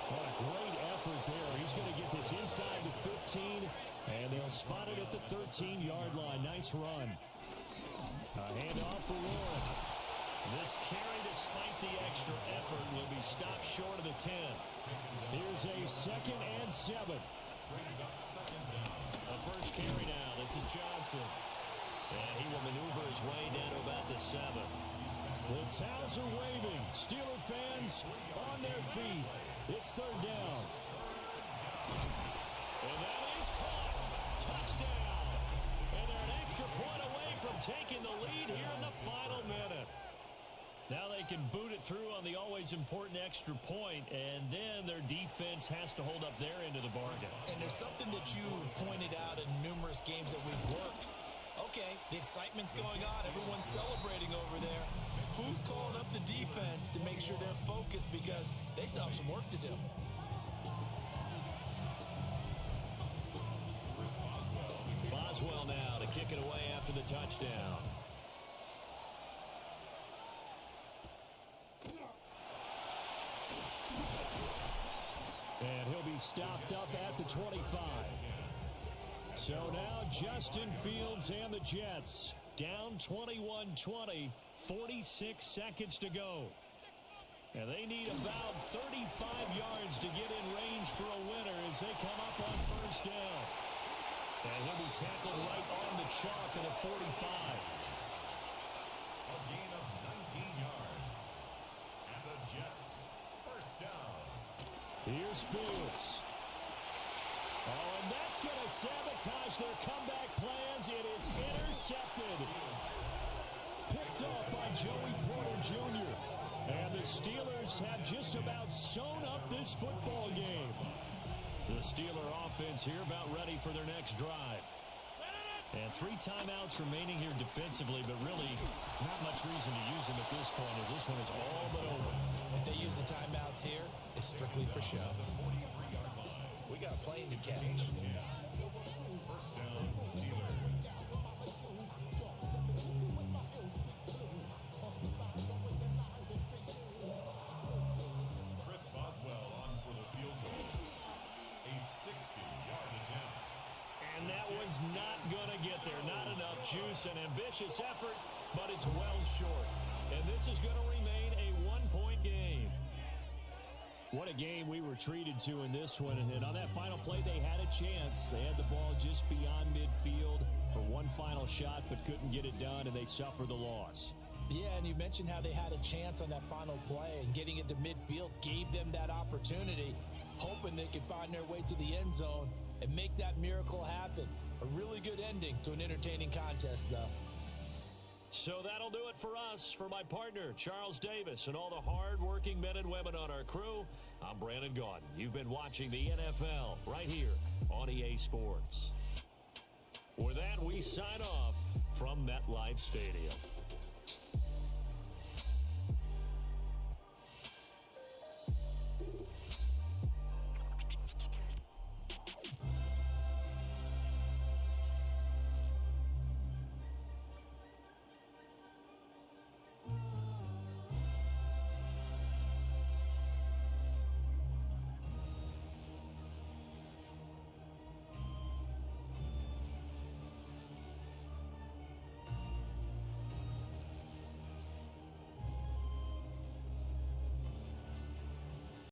What a great effort there. He's going to get this inside the 15, and they'll spot it at the 13-yard line. Nice run. A handoff for Warren. This carry, despite the extra effort, will be stopped short of the 10. Here's a 2nd and 7. The first carry now. This is Johnson. And he will maneuver his way down to about the 7. The towels are waving. Steeler fans on their feet. It's 3rd down. And that is caught. Touchdown. And they're an extra point away from taking the lead here in the final minute. Now they can boot it through on the always important extra point, and then their defense has to hold up their end of the bargain. And there's something that you've pointed out in numerous games that we've worked. Okay, the excitement's going on. Everyone's celebrating over there. Who's calling up the defense to make sure they're focused because they still have some work to do? Boswell now to kick it away after the touchdown. And he'll be stopped up at the 25. So now Justin Fields and the Jets down 21-20, 46 seconds to go. And they need about 35 yards to get in range for a winner as they come up on first down. And he'll be tackled right on the chalk at a 45. A gain of 19 yards. And the Jets, first down. Here's Fields. Oh, and that's going to sabotage their comeback plans. It is intercepted. Picked off by Joey Porter Jr. And the Steelers have just about sewn up this football game. The Steeler offense here about ready for their next drive. And 3 timeouts remaining here defensively, but really not much reason to use them at this point as this one is all but over. If they use the timeouts here, it's strictly for show. We got a plane to catch. First down, Steelers. Chris Boswell on for the field goal. A 60-yard attempt. And that one's not going to get there. Not enough juice. An ambitious effort, but it's well short. And this is going to remain a one-point game. What a game we were treated to in this one. And on that final play, they had a chance. They had the ball just beyond midfield for one final shot, but couldn't get it done, and they suffered the loss. Yeah, and you mentioned how they had a chance on that final play, and getting it to midfield gave them that opportunity, hoping they could find their way to the end zone and make that miracle happen. A really good ending to an entertaining contest, though. So that'll do it for us. For my partner, Charles Davis, and all the hard-working men and women on our crew, I'm Brandon Gaudin. You've been watching the NFL right here on EA Sports. With that, we sign off from MetLife Stadium.